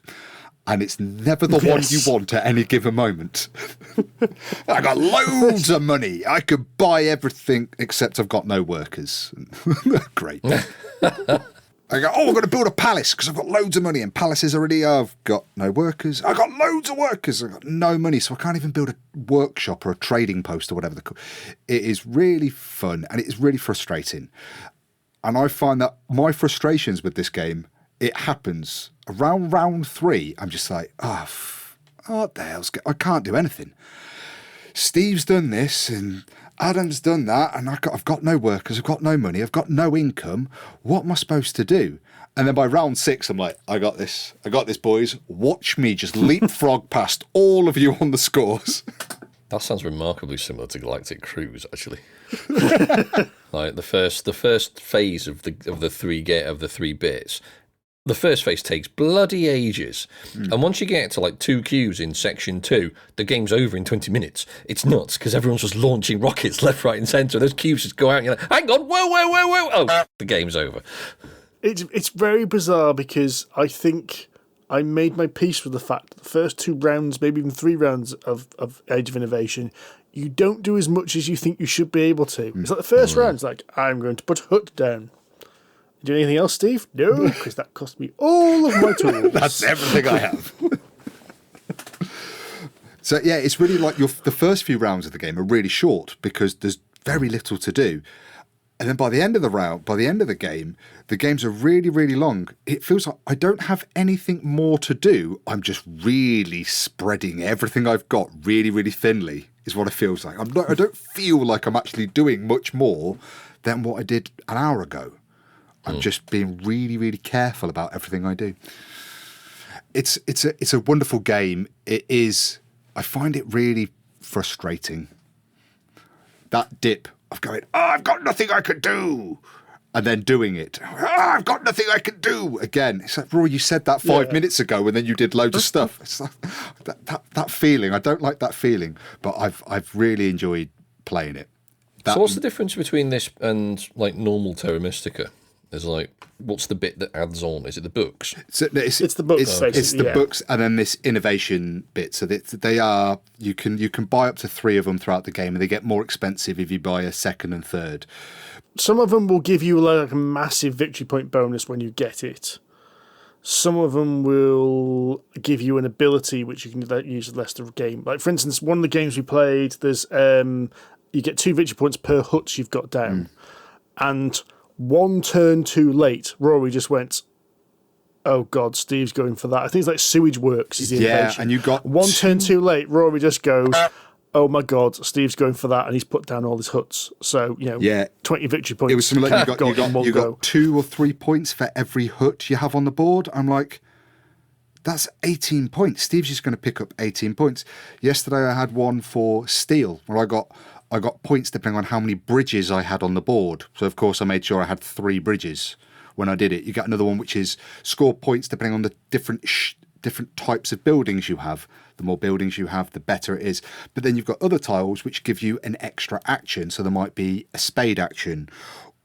C: And it's never the one you want at any given moment. I got loads of money. I could buy everything except I've got no workers. Great. I go, I'm going to build a palace because I've got loads of money, and palaces already, I've got no workers. I've got loads of workers. I've got no money, so I can't even build a workshop or a trading post or whatever. It is really fun, and it is really frustrating. And I find that my frustrations with this game, it happens around round 3. I'm just like, what the hell's I can't do anything. Steve's done this and Adam's done that, and I've got no workers, I've got no money, I've got no income. What am I supposed to do? And then by round 6, I'm like, I got this, boys. Watch me just leapfrog past all of you on the scores.
B: That sounds remarkably similar to Galactic Cruise, actually. Like the first phase of the 3 bits. The first phase takes bloody ages. And once you get to like 2 queues in section 2, the game's over in 20 minutes. It's nuts because everyone's just launching rockets left, right, and centre. Those queues just go out and you're like, hang on, whoa. Oh, the game's over.
A: It's very bizarre because I think I made my peace with the fact that the first 2 rounds, maybe even 3 rounds of Age of Innovation, you don't do as much as you think you should be able to. It's like the first round's like, I'm going to put Hut down. Do anything else, Steve? No, because that cost me all of my tools.
C: That's everything I have. So yeah, it's really like the first few rounds of the game are really short because there's very little to do. And then by the end of the game, the games are really, really long. It feels like I don't have anything more to do. I'm just really spreading everything I've got really, really thinly, is what it feels like. I don't feel like I'm actually doing much more than what I did an hour ago. I'm just being really, really careful about everything I do. It's a wonderful game. It is. I find it really frustrating. That dip of going, I've got nothing I can do, and then doing it. I've got nothing I can do again. It's like, Roy, you said that 5 minutes ago, and then you did loads of stuff. It's like, that feeling. I don't like that feeling, but I've really enjoyed playing it.
B: So what's the difference between this and like normal Terra Mystica? Is like, what's the bit that adds on? Is it the books?
A: So it's the books.
C: It's the books, and then this innovation bit. So they are you can buy up to 3 of them throughout the game, and they get more expensive if you buy a second and third.
A: Some of them will give you like a massive victory point bonus when you get it. Some of them will give you an ability which you can use the rest of the game. Like for instance, one of the games we played, there's you get 2 victory points per hut you've got down, and 1 turn too late, Rory just went, Oh God, Steve's going for that. I think it's like Sewage Works is the innovation.
C: and you got
A: one turn too late. Rory just goes, "Oh my God, Steve's going for that," and he's put down all his huts. So 20 victory points.
C: It was something like you
A: go.
C: got 2 or 3 points for every hut you have on the board. I'm like, that's 18 points. Steve's just going to pick up 18 points. Yesterday I had one for steel where I got points depending on how many bridges I had on the board. So of course I made sure I had 3 bridges when I did it. You get another one which is score points depending on the different types of buildings you have. The more buildings you have, the better it is. But then you've got other tiles which give you an extra action. So there might be a spade action,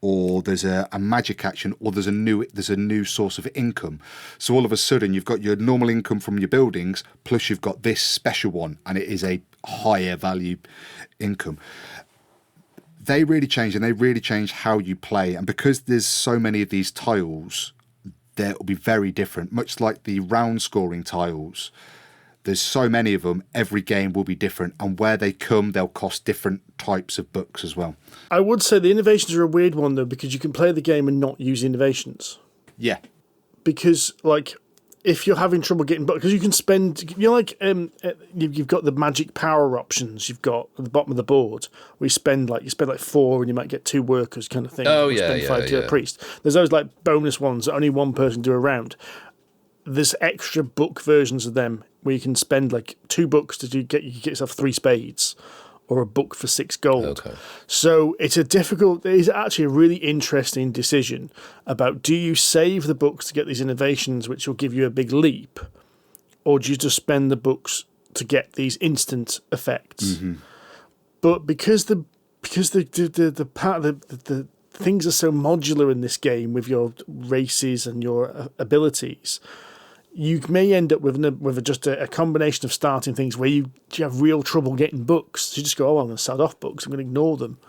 C: or there's a magic action, or there's a new source of income. So all of a sudden you've got your normal income from your buildings, plus you've got this special one, and it is a higher value income. They really changed, and they really changed how you play. And because there's so many of these tiles, they'll be very different. Much like the round scoring tiles, there's so many of them, every game will be different. And where they come, they'll cost different types of books as well.
A: I would say the innovations are a weird one, though, because you can play the game and not use innovations.
C: Yeah.
A: Because, like, if you're having trouble getting books, because you can spend, you've got the magic power options you've got at the bottom of the board, where you spend like 4 and you might get 2 workers kind of thing.
B: Oh,
A: or
B: yeah,
A: spend 5 to a priest. There's those like bonus ones that only one person do a round. There's extra book versions of them where you can spend like 2 books to get yourself 3 spades, or a book for 6 gold.
B: Okay.
A: So it is actually a really interesting decision about, do you save the books to get these innovations which will give you a big leap, or do you just spend the books to get these instant effects? Mm-hmm. But because the things are so modular in this game with your races and your abilities, you may end up with just a combination of starting things where you have real trouble getting books. So you just go, I'm going to start off books, I'm going to ignore them,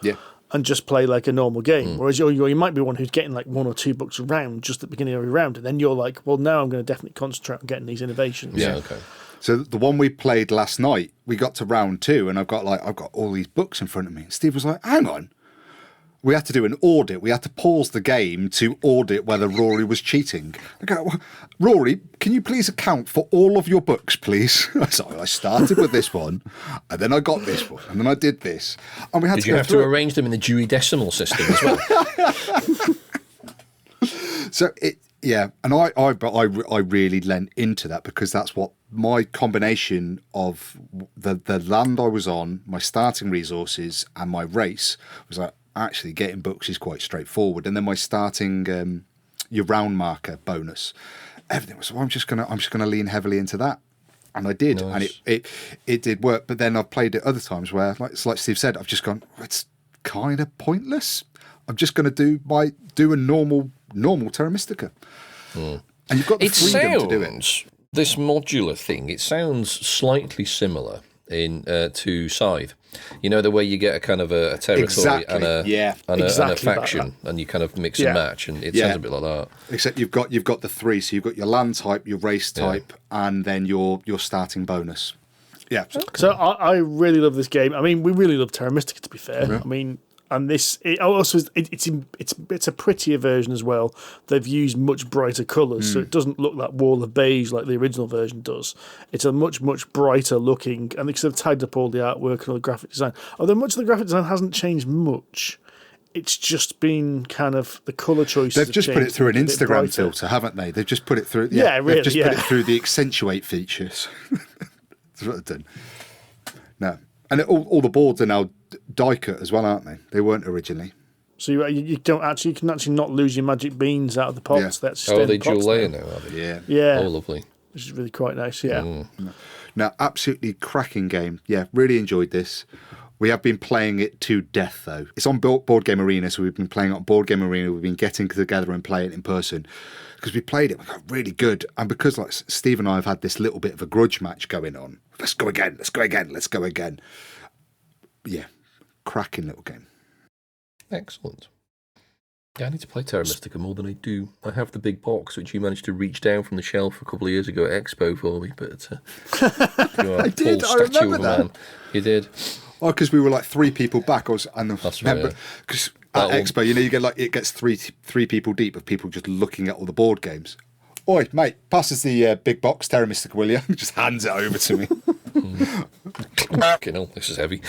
A: and just play like a normal game. Whereas you might be one who's getting like 1 or 2 books a round just at the beginning of every round, and then you're like, well, now I'm going to definitely concentrate on getting these innovations.
B: Yeah, okay.
C: So the one we played last night, we got to round 2, and I've got all these books in front of me. And Steve was like, hang on. We had to do an audit. We had to pause the game to audit whether Rory was cheating. I go, Rory, can you please account for all of your books, please? So I started with this one, and then I got this one, and then I did this. And we had
B: Did you have to arrange them in the Dewey Decimal System as well?
C: So and I really lent into that, because that's what my combination of the land I was on, my starting resources, and my race was like, actually getting books is quite straightforward. And then my starting your round marker bonus, everything was, I'm just gonna lean heavily into that, and I did. Nice. And it did work. But then I've played it other times where, like Steve said, I've just gone, it's kind of pointless. I'm just going to do a normal Terra Mystica. And you've got the freedom to do it.
B: This modular thing, it sounds slightly similar to Scythe. You know, the way you get a kind of a territory and a faction, and you kind of mix and match, and it sounds a bit like that.
C: Except you've got the 3, so you've got your land type, your race type, and then your starting bonus. Yeah.
A: So I really love this game. I mean, we really love Terra Mystica, to be fair. Yeah. I mean, and it's a prettier version as well. They've used much brighter colours, so it doesn't look that wall of beige like the original version does. It's a much brighter looking, and because they've tagged up all the artwork and all the graphic design. Although much of the graphic design hasn't changed much, it's just been kind of the colour choices.
C: They've just put it through an Instagram filter, haven't they? They've just put it through. Yeah, really. They've just put it through the accentuate features. That's what they've done. No, and all the boards are now die cut as well, aren't they? They weren't originally. So
A: you can actually not lose your magic beans out of the pots.
C: Yeah.
A: That's
B: they dual layer now, are they?
A: Yeah.
B: Oh, lovely.
A: Which is really quite nice. Yeah.
C: No, absolutely cracking game. Yeah, really enjoyed this. We have been playing it to death, though. It's on Board Game Arena, so we've been playing it on Board Game Arena. We've been getting together and playing it in person, because we played it, we got really good. And because like Steve and I have had this little bit of a grudge match going on. Let's go again. Yeah, cracking little game.
B: Excellent. Yeah, I need to play Terra Mystica more than I do. I have the big box, which you managed to reach down from the shelf a couple of years ago at Expo for me, but
C: I did. I remember that. Man.
B: You did.
C: Oh, because we were like 3 people back.
B: That's right.
C: Because at Expo, you get it gets three people deep of people just looking at all the board games. Oi, mate, passes the big box, Terra Mystica, will you? Just hands it over to me.
B: Fucking hell, this is heavy.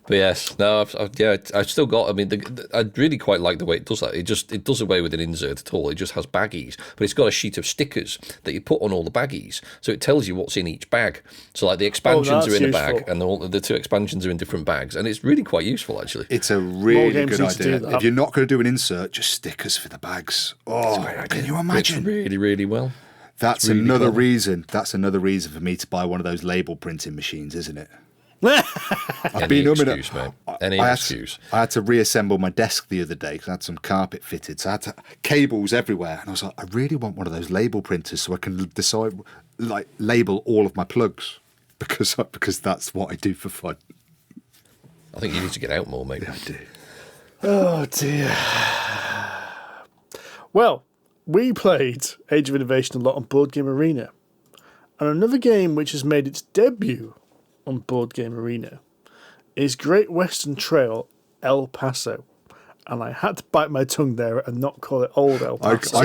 B: But yes, no, I've still got. I mean, I really quite like the way it does that. It does away with an insert at all. It just has baggies, but it's got a sheet of stickers that you put on all the baggies, so it tells you what's in each bag. So like the expansions are in a bag, and the 2 expansions are in different bags, and it's really quite useful actually.
C: It's a really good idea. If you're not going to do an insert, just stickers for the bags. Oh, can you imagine?
B: It's really, really well.
C: That's really another reason. That's another reason for me to buy one of those label printing machines, isn't it? I've been
B: excuse, mate. Any excuse.
C: I had to reassemble my desk the other day because I had some carpet fitted. So I had cables everywhere. And I was like, I really want one of those label printers so I can decide, like, label all of my plugs because that's what I do for fun.
B: I think you need to get out more, mate.
C: Yeah, I do.
A: Oh, dear. Well, we played Age of Innovation a lot on Board Game Arena. And another game which has made its debut on Board Game Arena is Great Western Trail El Paso. And I had to bite my tongue there and not call it Old El Paso.
B: I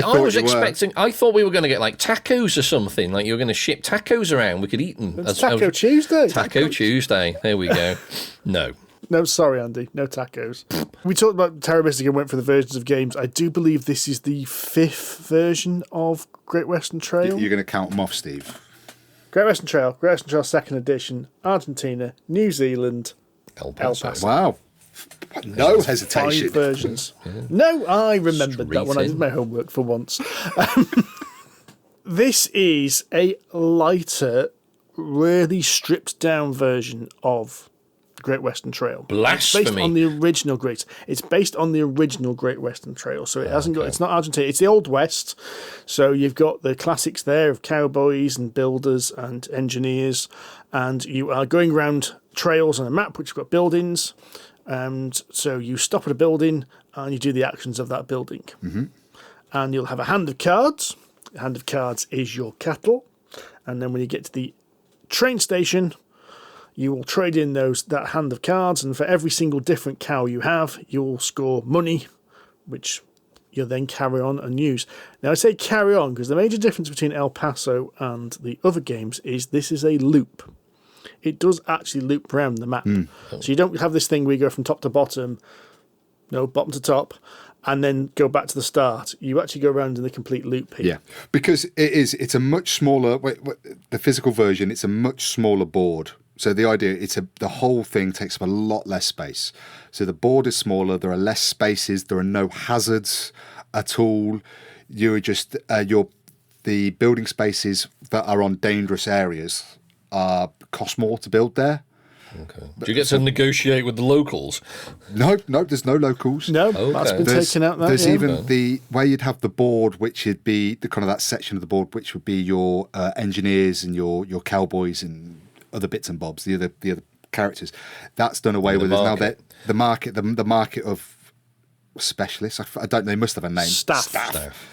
B: thought we were going to get like tacos or something. Like you were going to ship tacos around. We could eat them.
A: It's Taco Tuesday.
B: Taco Tuesday. There we go. No.
A: No, sorry, Andy. No tacos. We talked about Terra Mystica and went for the versions of games. I do believe this is the 5th version of Great Western Trail.
C: You're going to count them off, Steve.
A: Great Western Trail 2nd edition, Argentina, New Zealand, El Paso.
C: Wow. No hesitation.
A: 5 versions. Yeah. No, I remembered that when I did my homework for once. This is a lighter, really stripped down version of Great Western Trail.
B: Blasphemy.
A: It's based on the original Great. It's based on the original Great Western Trail, so it hasn't got. It's not Argentina. It's the Old West. So you've got the classics there of cowboys and builders and engineers, and you are going around trails on a map which have got buildings. And so you stop at a building and you do the actions of that building. Mm-hmm. And you'll have a hand of cards. The hand of cards is your cattle, and then when you get to the train station, you will trade in that hand of cards, and for every single different cow you have, you will score money, which you'll then carry on and use. Now, I say carry on because the major difference between El Paso and the other games is this is a loop. It does actually loop around the map. So you don't have this thing where you go from top to bottom, bottom to top, and then go back to the start. You actually go around in the complete loop here.
C: Yeah, because it's a much smaller, the physical version, it's a much smaller board. So the idea, the whole thing takes up a lot less space. So the board is smaller, there are less spaces, there are no hazards at all. You're just, the building spaces that are on dangerous areas cost more to build there.
B: Okay. Do you get to negotiate with the locals?
C: No, there's no locals.
A: No, that's been taken out.
C: There's even the where you'd have the board, which would be the kind of that section of the board, which would be your engineers and your cowboys and other bits and bobs, the other characters. That's done away with. There's now that the market of specialists. I don't know. They must have a name.
A: Staff.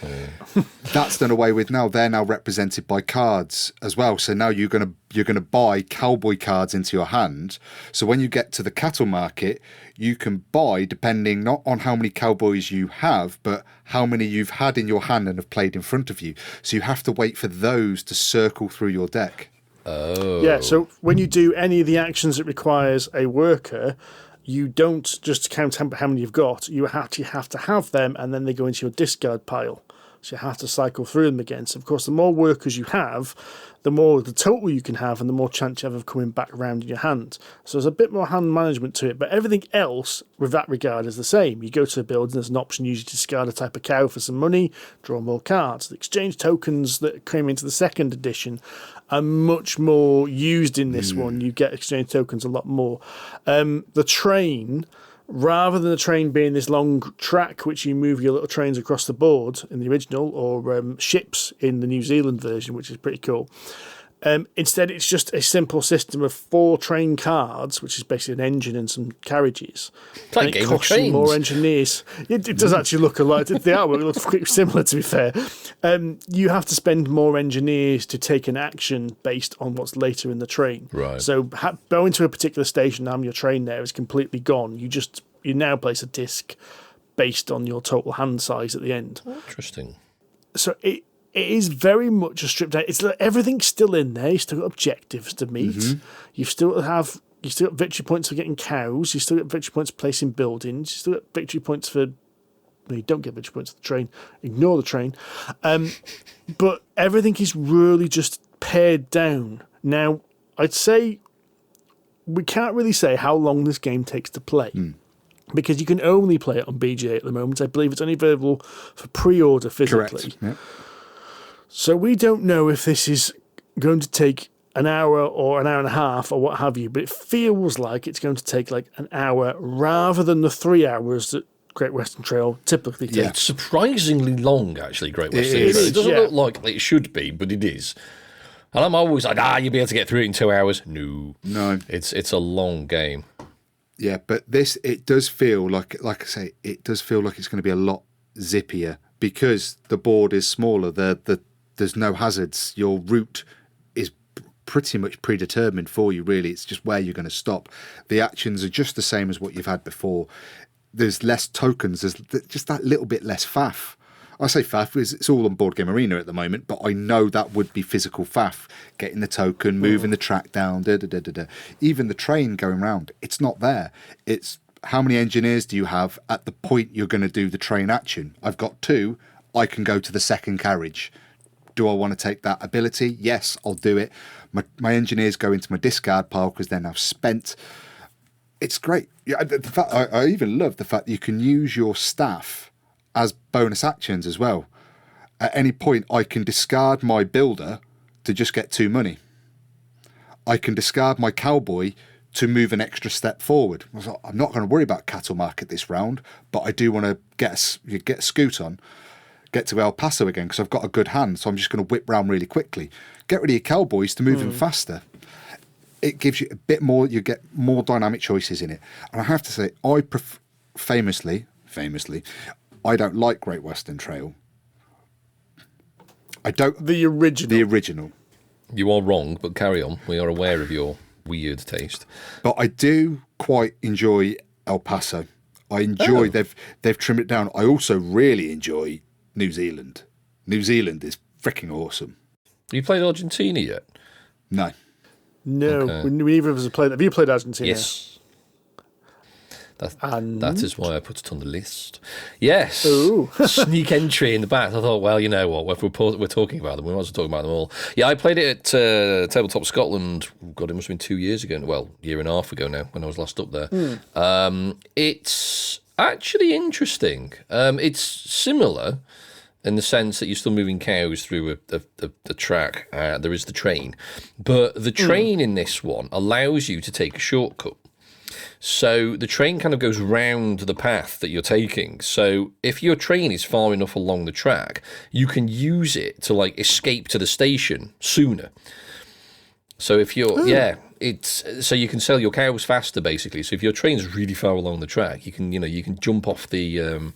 B: Yeah.
C: That's done away with now. They're now represented by cards as well. So now you're gonna buy cowboy cards into your hand. So when you get to the cattle market, you can buy depending not on how many cowboys you have, but how many you've had in your hand and have played in front of you. So you have to wait for those to circle through your deck.
B: Oh.
A: Yeah. So when you do any of the actions that requires a worker, you don't just count how many you've got. You actually have to have them, and then they go into your discard pile. So you have to cycle through them again. So, of course, the more workers you have, the more the total you can have, and the more chance you have of coming back around in your hand. So there's a bit more hand management to it. But everything else, with that regard, is the same. You go to a building, there's an option usually to discard a type of cow for some money, draw more cards. The exchange tokens that came into the 2nd edition are much more used in this one. You get exchange tokens a lot more. The train, rather than the train being this long track which you move your little trains across the board in the original, or ships in the New Zealand version, which is pretty cool. Instead, it's just a simple system of 4 train cards, which is basically an engine and some carriages.
B: It's like
A: and it
B: Game of
A: costs you
B: Trains.
A: more engineers. It does actually look a lot. The artwork looks quite similar, to be fair. You have to spend more engineers to take an action based on what's later in the train.
B: Right.
A: So going to a particular station, your train there is completely gone. You now place a disc based on your total hand size at the end.
B: Interesting.
A: So it is very much a stripped down. It's like everything's still in there. You still got objectives to meet. You still got victory points for getting cows. You still got victory points for placing buildings. You still got victory points for. No, you don't get victory points for the train. Ignore the train. But everything is really just pared down. Now, I'd say we can't really say how long this game takes to play. Because you can only play it on BGA at the moment. I believe it's only available for pre-order physically.
C: Correct. Yep.
A: So we don't know if this is going to take an hour or an hour and a half or what have you, but it feels like it's going to take like an hour rather than the 3 hours that Great Western Trail typically takes.
C: Yeah.
B: It's surprisingly long, actually, Great Western
A: is,
B: Trail. It doesn't
A: yeah.
B: look like it should be, but it is. And I'm always like, you'll be able to get through it in 2 hours. No. It's a long game.
C: Yeah, but it does feel like I say, it does feel like it's going to be a lot zippier because the board is smaller. There's no hazards. Your route is pretty much predetermined for you, really. It's just where you're going to stop. The actions are just the same as what you've had before. There's less tokens. There's just that little bit less faff. I say faff because it's all on Board Game Arena at the moment, but I know that would be physical faff. Getting the token, moving the track down, Even the train going round, it's not there. It's how many engineers do you have at the point you're going to do the train action? I've got 2. I can go to the second carriage. Do I want to take that ability? Yes, I'll do it. My engineers go into my discard pile because they're now spent. It's great. Yeah, I even love the fact that you can use your staff as bonus actions as well. At any point, I can discard my builder to just get 2 money. I can discard my cowboy to move an extra step forward. I was like, I'm not going to worry about cattle market this round, but I do want to get a scoot on, get to El Paso again because I've got a good hand, so I'm just going to whip round really quickly. Get rid of your cowboys to move them faster. It gives you a bit more, you get more dynamic choices in it. And I have to say, famously, I don't like Great Western Trail. I don't.
A: The original.
B: You are wrong, but carry on. We are aware of your weird taste.
C: But I do quite enjoy El Paso. I enjoy they've trimmed it down. I also really enjoy New Zealand. New Zealand is freaking awesome.
B: Have you played Argentina yet?
C: No.
A: No,
B: Okay.
A: neither of us have played. Have you played Argentina?
B: Yes. That is why I put it on the list. Yes.
A: Ooh.
B: Sneak entry in the back. I thought, well, you know what? If we're talking about them, we might as well talk about them all. Yeah, I played it at Tabletop Scotland. God, it must have been 2 years ago. Well, year and a half ago now, when I was last up there. It's actually interesting. It's similar in the sense that you're still moving cows through a track. There is the train. But the train in this one allows you to take a shortcut. So the train kind of goes round the path that you're taking. So if your train is far enough along the track, you can use it to like escape to the station sooner. So if you're, so you can sell your cows faster basically. So if your train's really far along the track, you can jump off the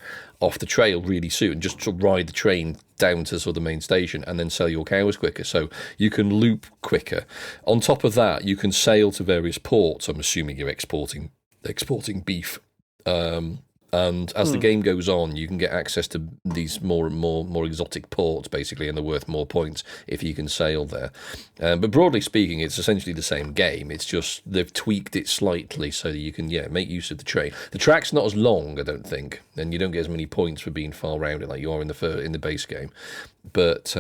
B: trail really soon, just to ride the train down to sort of the main station and then sell your cows quicker. So you can loop quicker. On top of that, you can sail to various ports. I'm assuming you're exporting beef. And as the game goes on, you can get access to these more and more exotic ports, basically, and they're worth more points if you can sail there. But broadly speaking, it's essentially the same game. It's just they've tweaked it slightly so that you can make use of the train. The track's not as long, I don't think, and you don't get as many points for being far round it like you are in the base game. But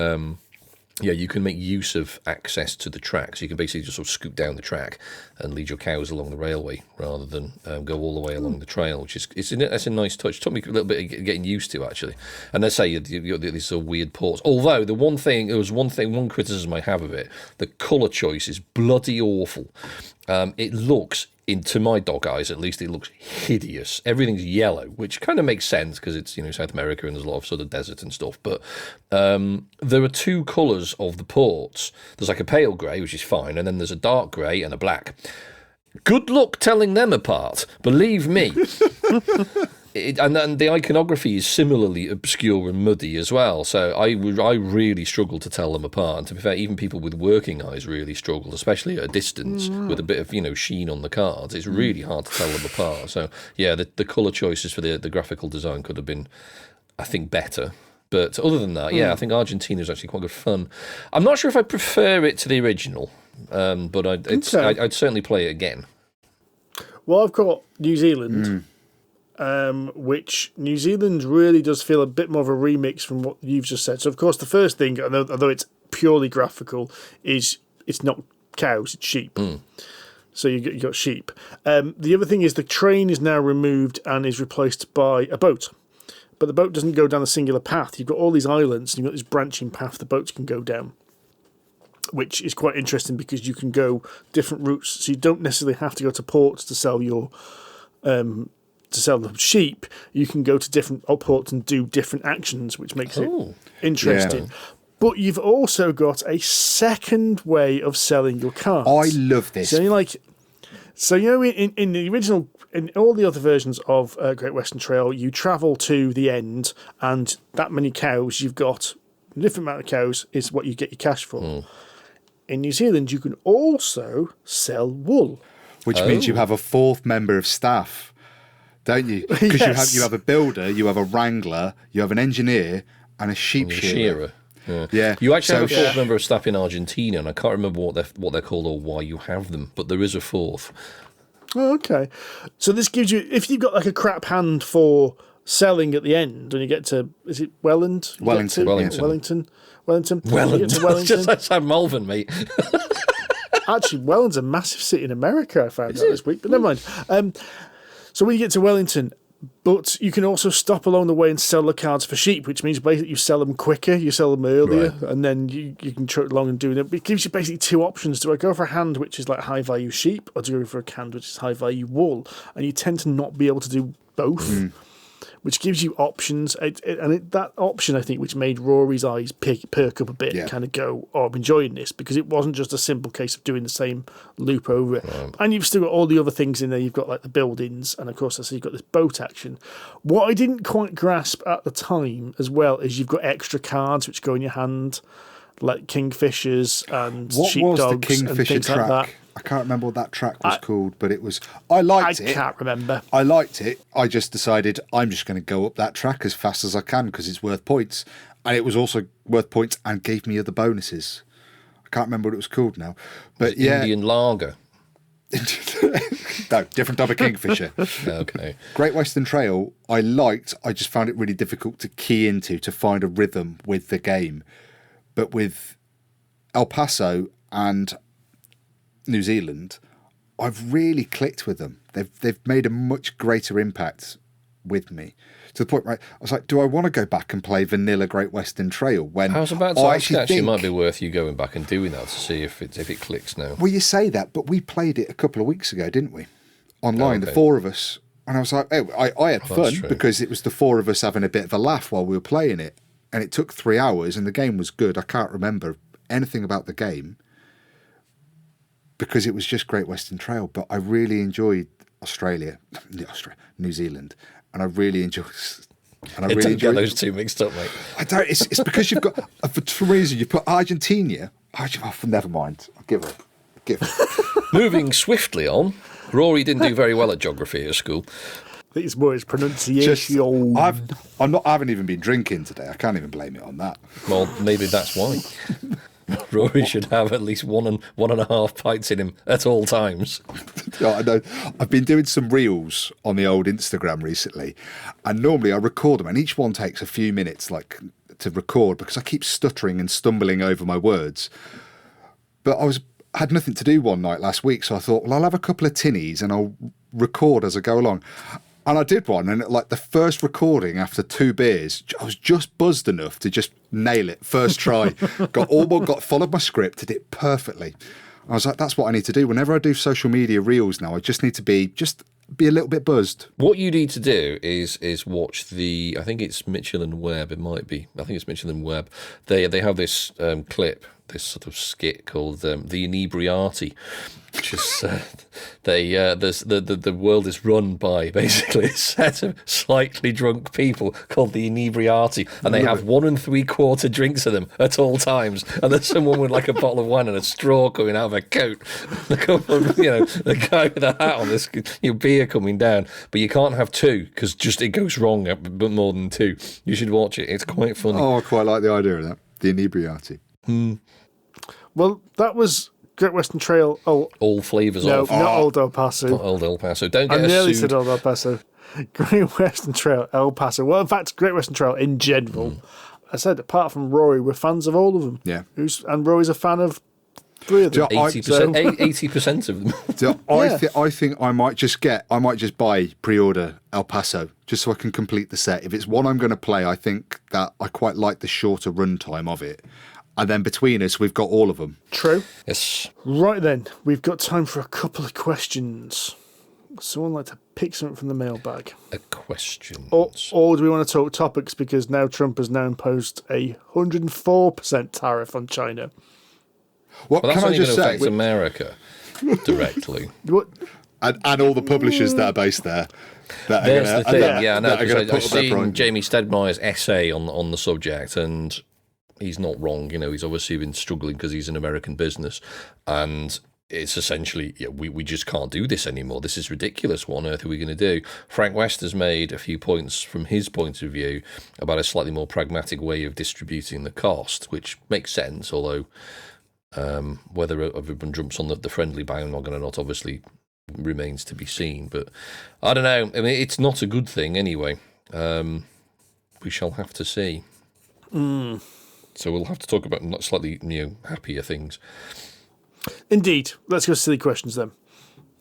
B: you can make use of access to the track. So you can basically just sort of scoot down the track and lead your cows along the railway rather than go all the way along the trail, which that's a nice touch. It took me a little bit of getting used to, actually. And let's say you got these sort of weird ports. Although one criticism I have of it, the colour choice is bloody awful. It looks, to my dog eyes at least, it looks hideous. Everything's yellow, which kind of makes sense because it's South America and there's a lot of sort of desert and stuff. But there are 2 colours of the ports. There's like a pale grey, which is fine, and then there's a dark grey and a black. Good luck telling them apart, believe me. And the iconography is similarly obscure and muddy as well. So I really struggle to tell them apart. And to be fair, even people with working eyes really struggle, especially at a distance with a bit of sheen on the cards. It's really hard to tell them apart. So yeah, the colour choices for the graphical design could have been, I think, better. But other than that, I think Argentina is actually quite good fun. I'm not sure if I prefer it to the original, but I'd certainly play it again.
A: Well, I've got New Zealand, which New Zealand really does feel a bit more of a remix from what you've just said. So, of course, the first thing, although it's purely graphical, is it's not cows, it's sheep. So you got sheep. The other thing is the train is now removed and is replaced by a boat. But the boat doesn't go down a singular path. You've got all these islands and you've got this branching path the boats can go down, which is quite interesting because you can go different routes. So you don't necessarily have to go to ports to sell your to sell the sheep. You can go to different ports and do different actions, which makes it interesting. Yeah. But you've also got a second way of selling your cards.
C: I love this.
A: So in the original, in all the other versions of Great Western Trail, you travel to the end, and that many cows you've got, a different amount of cows is what you get your cash for. In New Zealand, you can also sell wool.
C: Which means you have a fourth member of staff, don't you? Because you have a builder, you have a wrangler, you have an engineer, and a sheep shearer. Yeah.
B: You actually have a fourth member of staff in Argentina, and I can't remember what they're called or why you have them, but there is a fourth.
A: Oh, okay. So this gives you, if you've got like a crap hand for selling at the end, when you get to, is it Welland?
B: Wellington.
A: Wellington.
B: That's Malvern, mate.
A: Actually, Wellington's a massive city in America, I found out this week, but never mind. So when you get to Wellington, but you can also stop along the way and sell the cards for sheep, which means basically you sell them quicker, you sell them earlier, and then you can truck along and do it. It gives you basically two options. Do I go for a hand which is like high value sheep, or do I go for a hand which is high value wool? And you tend to not be able to do both, which gives you options. That option, I think, which made Rory's eyes perk up a bit and kind of go, oh, I'm enjoying this, because it wasn't just a simple case of doing the same loop over it. And you've still got all the other things in there. You've got like the buildings, and of course, I see you've got this boat action. What I didn't quite grasp at the time as well is you've got extra cards which go in your hand, like kingfishers and sheepdogs.
C: What was the kingfisher track? Like that. I can't remember what that track was called, but it was. I liked it.
A: I can't remember.
C: I liked it. I just decided I'm just going to go up that track as fast as I can because it's worth points, and it was also worth points and gave me other bonuses. I can't remember what it was called now, but
B: Indian lager.
C: No, different type of kingfisher.
B: Okay.
C: Great Western Trail, I liked. I just found it really difficult to key into to find a rhythm with the game, but with El Paso and New Zealand, I've really clicked with them. They've made a much greater impact with me, to the point where I was like, do I want to go back and play vanilla Great Western Trail? When
B: I was about to actually it might be worth you going back and doing that to see if it clicks now.
C: Well, you say that, but we played it a couple of weeks ago, didn't we? Online, the four of us, and I was like, I had fun because it was the four of us having a bit of a laugh while we were playing it, and it took 3 hours, and the game was good. I can't remember anything about the game, because it was just Great Western Trail, but I really enjoyed New Zealand, and I really enjoyed. And I really
B: get those two mixed up, mate.
C: I don't. It's because you've got for some reason you put Argentina. Never mind. I'll give it.
B: Moving swiftly on, Rory didn't do very well at geography at school.
A: I think it's more his pronunciation.
C: I haven't even been drinking today. I can't even blame it on that.
B: Well, maybe that's why. Rory should have at least 1.5 pints in him at all times.
C: I know. I've been doing some reels on the old Instagram recently, and normally I record them, and each one takes a few minutes, like to record, because I keep stuttering and stumbling over my words. But I had nothing to do one night last week, so I thought, well, I'll have a couple of tinnies and I'll record as I go along. And I did one, and like the first recording after 2 beers, I was just buzzed enough to just nail it first try. Followed my script, did it perfectly. I was like, that's what I need to do. Whenever I do social media reels now, I just need to be a little bit buzzed.
B: What you need to do is watch I think it's Mitchell and Webb. It might be. I think it's Mitchell and Webb. They have this clip this sort of skit called the Inebriati, which is the world is run by basically a set of slightly drunk people called the Inebriati, and they have 1 3/4 drinks of them at all times. And there's someone with like a bottle of wine and a straw coming out of a coat, a couple of, the guy with a hat on, this beer coming down. But you can't have two because just it goes wrong. But more than two, you should watch it. It's quite funny.
C: Oh, I quite like the idea of that. The Inebriati.
A: Well, that was Great Western Trail. Oh,
B: all flavours
A: no,
B: of.
A: not Old El Paso.
B: Not Old El Paso. Don't get
A: I
B: us
A: nearly
B: sued.
A: said Old El Paso. Great Western Trail, El Paso. Well, in fact, Great Western Trail in general. I said, apart from Rory, we're fans of all of them.
C: Yeah.
A: And Rory's a fan of 3 of them.
B: 80% of them.
C: I think I might just buy pre-order El Paso just so I can complete the set. If it's one I'm going to play, I think that I quite like the shorter runtime of it. And then between us, we've got all of them.
A: True.
B: Yes.
A: Right then, we've got time for a couple of questions. Someone like to pick something from the mailbag.
B: A question.
A: Or do we want to talk topics because now Trump has now imposed a 104% tariff on China?
C: What
B: Well, that's
C: can I
B: only
C: just
B: going to
C: say?
B: affect America directly.
A: What?
C: And all the publishers that are based there. That
B: There's
C: are
B: the
C: gonna,
B: thing. Yeah, I know.
C: that are gonna
B: Because
C: put
B: I've
C: up their
B: seen
C: price.
B: Jamie Stedmeier's essay on the subject, and he's not wrong. He's obviously been struggling because he's an American business, and it's essentially, we just can't do this anymore. This is ridiculous. What on earth are we going to do? Frank West has made a few points from his point of view about a slightly more pragmatic way of distributing the cost, which makes sense, although whether everyone jumps on the friendly bandwagon or not obviously remains to be seen. But I don't know. I mean, it's not a good thing anyway. We shall have to see. So we'll have to talk about slightly happier things.
A: Indeed. Let's go silly questions then.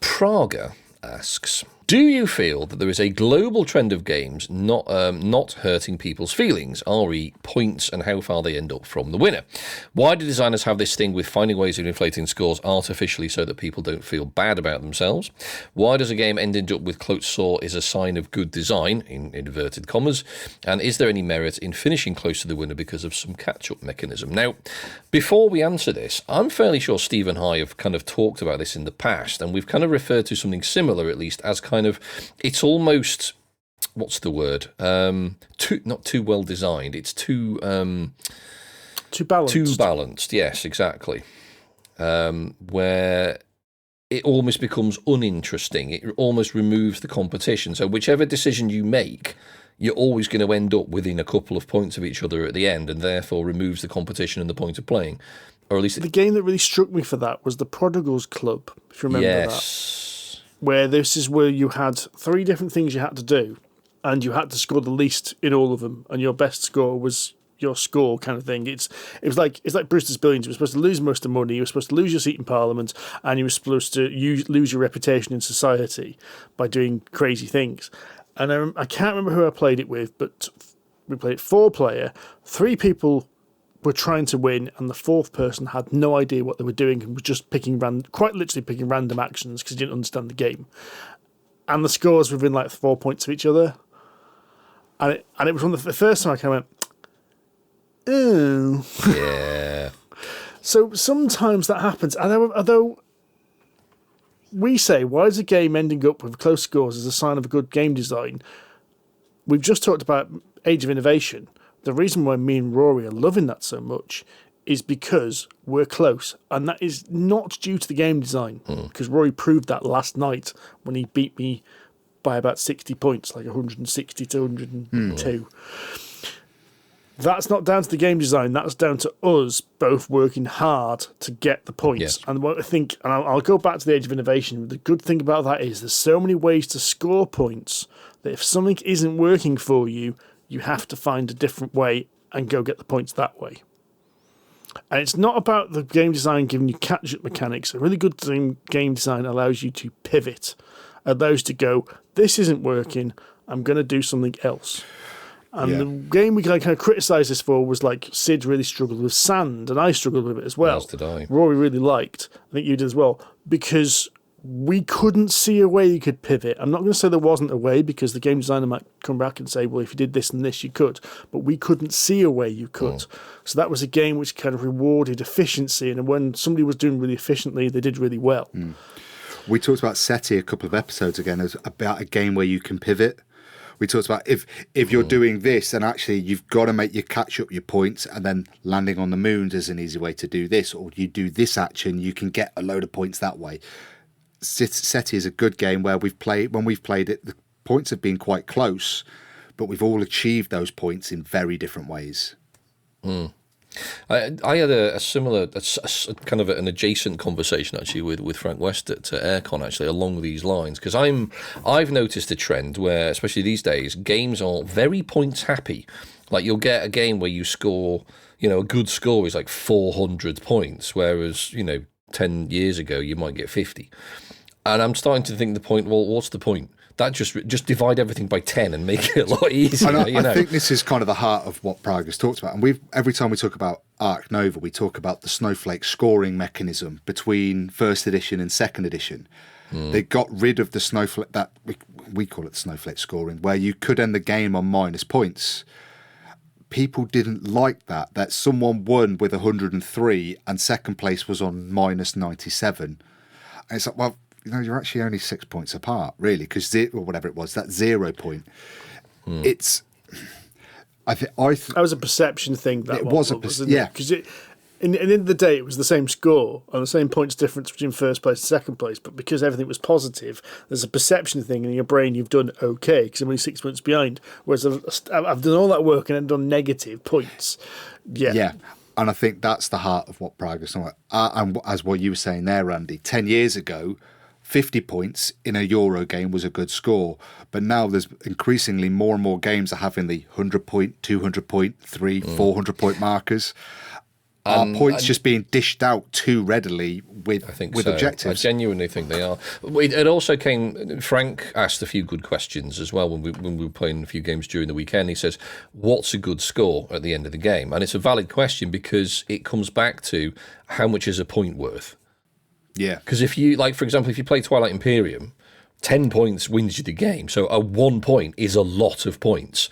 B: Praga asks, do you feel that there is a global trend of games not hurting people's feelings, re. points and how far they end up from the winner? Why do designers have this thing with finding ways of inflating scores artificially so that people don't feel bad about themselves? Why does a game ending up with close saw is a sign of good design, in inverted commas? And is there any merit in finishing close to the winner because of some catch-up mechanism? Now, before we answer this, I'm fairly sure Steve and I have kind of talked about this in the past, and we've kind of referred to something similar, at least, as kind of, it's almost, what's the word? Not too well designed. It's too
A: balanced.
B: Too balanced. Yes, exactly. Where it almost becomes uninteresting. It almost removes the competition. So whichever decision you make, you're always going to end up within a couple of points of each other at the end, and therefore removes the competition and the point of playing. Or at least
A: the game that really struck me for that was the Prodigals Club, if you remember that. Where this is where you had 3 different things you had to do, and you had to score the least in all of them, and your best score was your score kind of thing. It's like Brewster's Billions. You were supposed to lose most of the money, you were supposed to lose your seat in Parliament, and you were supposed to lose your reputation in society by doing crazy things. And I can't remember who I played it with, but we played 4-player. 3 people were trying to win, and the 4th person had no idea what they were doing and was just quite literally picking random actions because he didn't understand the game. And the scores were within like 4 points of each other. And it was one of the first time I kind of went, oh.
B: Yeah.
A: So sometimes that happens. Although we say, why is a game ending up with close scores as a sign of a good game design? We've just talked about Age of Innovation. The reason why me and Rory are loving that so much is because we're close. And that is not due to the game design. Because Rory proved that last night when he beat me by about 60 points, like 160 to 102. That's not down to the game design. That's down to us both working hard to get the points.
B: Yes.
A: And what I think, and I'll go back to the Age of Innovation. The good thing about that is there's so many ways to score points that if something isn't working for you, you have to find a different way and go get the points that way. And it's not about the game design giving you catch-up mechanics. A really good game design allows you to pivot, allows you to go, this isn't working, I'm going to do something else. And the game we kind of criticised this for was like Sid really struggled with sand, and I struggled with it as well.
B: As did I.
A: Rory really liked, I think you did as well, because we couldn't see a way you could pivot. I'm not going to say there wasn't a way, because the game designer might come back and say, well, if you did this and this, you could. But we couldn't see a way you could. So that was a game which kind of rewarded efficiency. And when somebody was doing really efficiently, they did really well.
C: We talked about SETI a couple of episodes again as about a game where you can pivot. We talked about if you're doing this, and actually you've got to make you catch up your points, and then landing on the moons is an easy way to do this, or you do this action, you can get a load of points that way. SETI is a good game where when we've played it, the points have been quite close, but we've all achieved those points in very different ways.
B: I had a similar, kind of an adjacent conversation actually with Frank West at Aircon actually along these lines, because I've noticed a trend where, especially these days, games are very points happy. Like you'll get a game where you score, a good score is like 400 points, whereas 10 years ago you might get 50. And I'm starting to think what's the point? That just divide everything by 10 and make it a lot easier.
C: I think this is kind of the heart of what Prague has talked about. And every time we talk about Ark Nova, we talk about the snowflake scoring mechanism between first edition and second edition. They got rid of the snowflake, that we call it snowflake scoring, where you could end the game on minus points. People didn't like that someone won with 103 and second place was on minus 97. And it's like, well, you're actually only 6 points apart, really, because or whatever it was, that 0 point. It's, that
A: was a perception thing. That
C: it was
A: because in the end of the day, it was the same score and the same points difference between first place and second place. But because everything was positive, there's a perception thing in your brain. You've done okay because I'm only 6 points behind. Whereas I've done all that work and then done negative points. Yeah.
C: And I think that's the heart of what Prague is talking about. And as what you were saying there, Randy, 10 years ago, 50 points in a Euro game was a good score. But now there's increasingly more and more games are having the 100 point, 200 point, 400 point markers. Are points just being dished out too readily with objectives?
B: I genuinely think they are. It also came. Frank asked a few good questions as well when we were playing a few games during the weekend. He says, "What's a good score at the end of the game?" And it's a valid question because it comes back to how much is a point worth.
C: Yeah.
B: Because if you, like, for example, if you play Twilight Imperium, 10 points wins you the game. So a 1 point is a lot of points.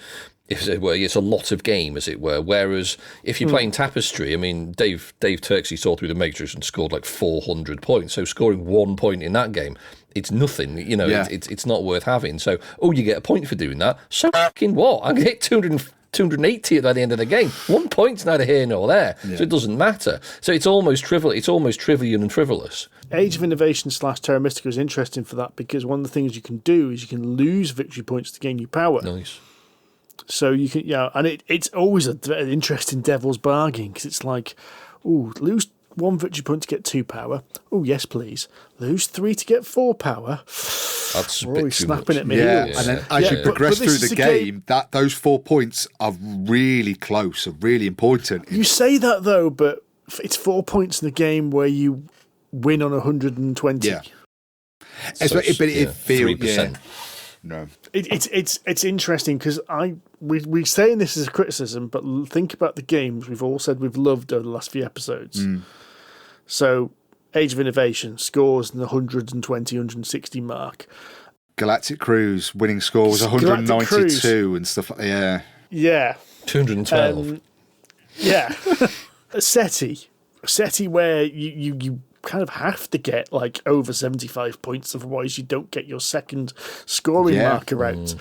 B: If it were, it's a lot of game, as it were. Whereas if you're playing Tapestry, I mean, Dave Turksey saw through the Matrix and scored like 400 points. So scoring 1 point in that game, it's nothing. It's not worth having. So, you get a point for doing that. So fucking what? I'm going to hit 280 at the end of the game. 1 point's neither here nor there. Yeah. So it doesn't matter. So it's almost trivial. It's almost trivial and frivolous.
A: Age of Innovation / Terra Mystica is interesting for that because one of the things you can do is you can lose victory points to gain new power.
B: Nice.
A: So you can, and it's always an interesting devil's bargain because it's like, lose 1 victory point to get 2 power. Oh, yes, please. Lose 3 to get 4 power.
B: That's a bit
A: snapping at me.
C: And then as you progress through the game, those 4 points are really close, are really important.
A: You say that though, but it's 4 points in the game where you win on 120.
C: Yeah. But it feels
B: 3%.
C: No,
A: it's interesting because we're saying this as a criticism, but think about the games we've all said we've loved over the last few episodes. So, Age of Innovation scores in the 120, 160 mark.
C: Galactic Cruise winning score was 192 and stuff. Yeah,
B: 212.
A: SETI, where you kind of have to get like over 75 points, otherwise you don't get your second scoring marker out.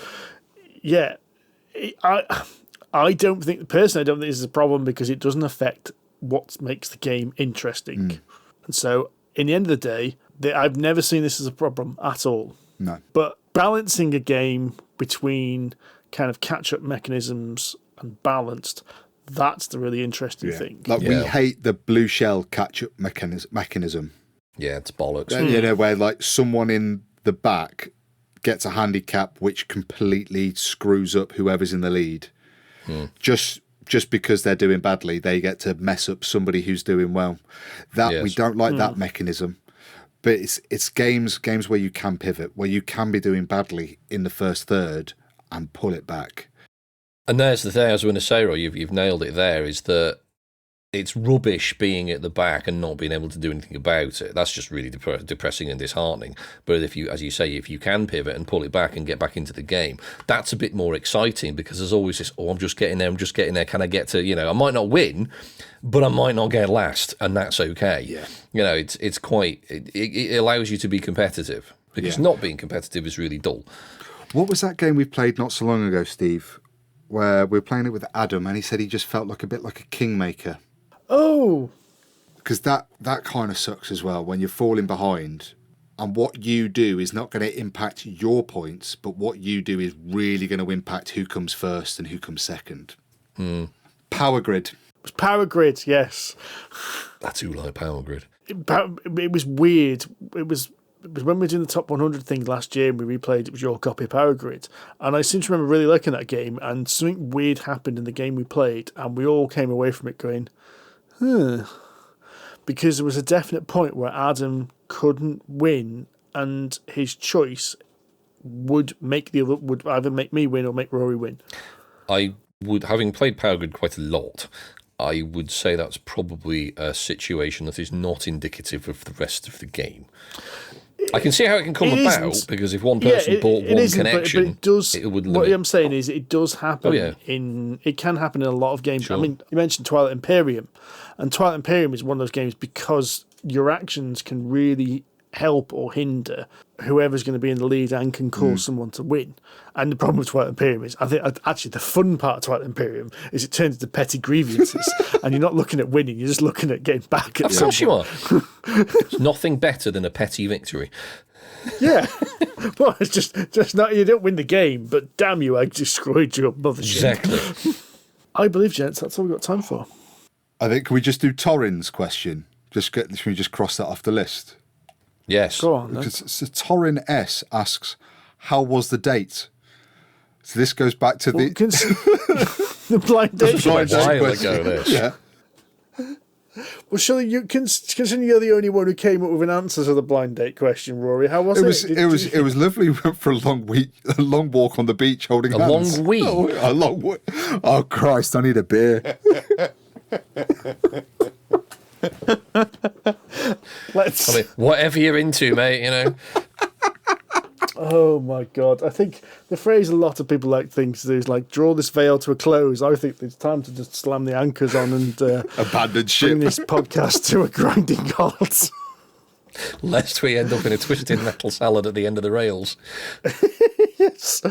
A: I don't think this is a problem because it doesn't affect what makes the game interesting. And so in the end of the day, I've never seen this as a problem at all.
C: No.
A: But balancing a game between kind of catch-up mechanisms and balanced, that's the really interesting thing.
C: We hate the blue shell catch-up mechanism.
B: Yeah, it's bollocks.
C: Where like someone in the back gets a handicap which completely screws up whoever's in the lead. Just because they're doing badly, they get to mess up somebody who's doing well. We don't like that mechanism. But it's games where you can pivot, where you can be doing badly in the first third and pull it back.
B: And there's the thing I was going to say, Roy, you've nailed it there, is that it's rubbish being at the back and not being able to do anything about it. That's just really depressing and disheartening. But if you, as you say, if you can pivot and pull it back and get back into the game, that's a bit more exciting, because there's always this, I'm just getting there. Can I get to, I might not win, but I might not get last, and that's okay.
C: Yeah.
B: It's quite, it allows you to be competitive, because not being competitive is really dull.
C: What was that game we played not so long ago, Steve, where we were playing it with Adam, and he said he just felt like a bit like a kingmaker?
A: Oh,
C: Because that kind of sucks as well, when you're falling behind and what you do is not going to impact your points, but what you do is really going to impact who comes first and who comes second. Power Grid.
A: it was Power Grid, yes.
B: That's who like Power Grid.
A: It was weird. It was when we were doing the top 100 thing last year and we replayed, it was your copy of Power Grid. And I seem to remember really liking that game, and something weird happened in the game we played, and we all came away from it going, because there was a definite point where Adam couldn't win, and his choice would either make me win or make Rory win.
B: I would, having played Power Grid quite a lot, I would say that's probably a situation that is not indicative of the rest of the game. I can see how it can come about, because if one person bought one connection,
A: but it does.
B: It would limit.
A: What I'm saying is, it does happen. It can happen in a lot of games.
B: Sure.
A: I mean, you mentioned Twilight Imperium, and Twilight Imperium is one of those games because your actions can really help or hinder whoever's going to be in the lead and can cause someone to win. And the problem with Twilight Imperium is, I think actually the fun part of Twilight Imperium is it turns into petty grievances, and you're not looking at winning, you're just looking at getting back at
B: Of course you are. There's nothing better than a petty victory.
A: Yeah. Well, it's just not, you don't win the game, but damn you, I destroyed your mothership.
B: Exactly.
A: I believe, gents, that's all we've got time for.
C: I think, can we just do Torrin's question? Can we just cross that off the list?
B: Yes.
A: Go on, then.
C: So Torrin S asks, how was the date? So this goes back to the
A: blind date.
C: blind date
B: while
C: question.
B: ago, this.
C: Yeah.
A: Well, surely considering you're the only one who came up with an answer to the blind date question, Rory, how was it?
C: It was lovely. We went for a long walk on the beach holding hands.
B: Long week.
C: A long week. Oh Christ! I need a beer.
B: Whatever you're into, mate.
A: Oh my God! I think the phrase a lot of people like things to do is like draw this veil to a close. I think it's time to just slam the anchors on and
C: Abandoned ship.
A: bring this podcast to a grinding halt.
B: Lest we end up in a twisted metal salad at the end of the rails.
A: Yes.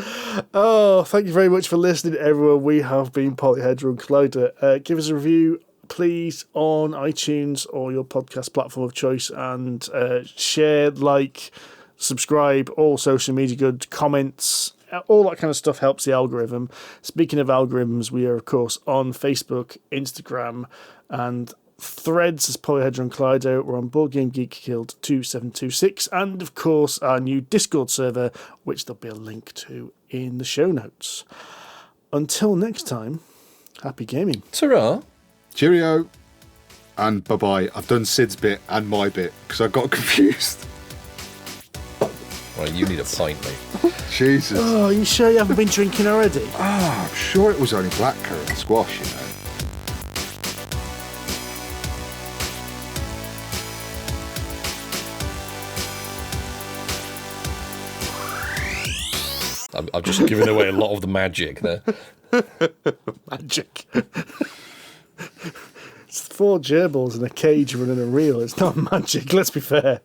A: Oh, thank you very much for listening, everyone. We have been Polyhedron Collider. Give us a review, please, on iTunes or your podcast platform of choice, and share, like, subscribe, all social media good, comments, all that kind of stuff helps the algorithm. Speaking of algorithms, we are, of course, on Facebook, Instagram, and Threads as Polyhedron Collider. We're on Board Game Geek Guild 2726, and, of course, our new Discord server, which there'll be a link to in the show notes. Until next time, happy gaming.
B: Ta-ra.
C: Cheerio. And bye-bye. I've done Sid's bit and my bit because I got confused.
B: Right, you need a pint, mate.
C: Jesus.
A: Oh, are you sure you haven't been drinking already?
C: I'm sure it was only blackcurrant and squash,
B: I've just given away a lot of the magic there.
A: Magic. It's 4 gerbils in a cage running a reel. It's not magic, let's be fair.